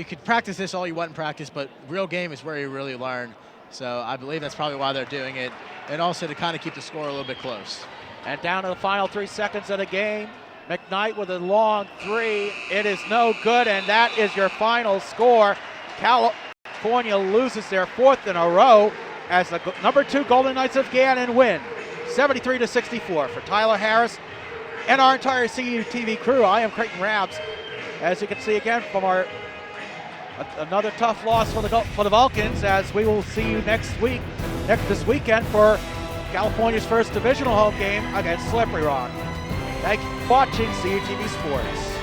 could practice this all you want in practice, but real game is where you really learn. So I believe that's probably why they're doing it, and also to kind of keep the score a little bit close. And down to the final 3 seconds of the game, McKnight with a long 3. It is no good, and that is your final score. California loses their 4th in a row as the number 2 Golden Knights of Gannon win 73-64. For Tyler Harris and our entire CUTV crew, I am Creighton Rabs. As you can see again from another tough loss for the Vulcans, as we will see you this weekend for California's first divisional home game against Slippery Rock. Thank you for watching CUTV Sports.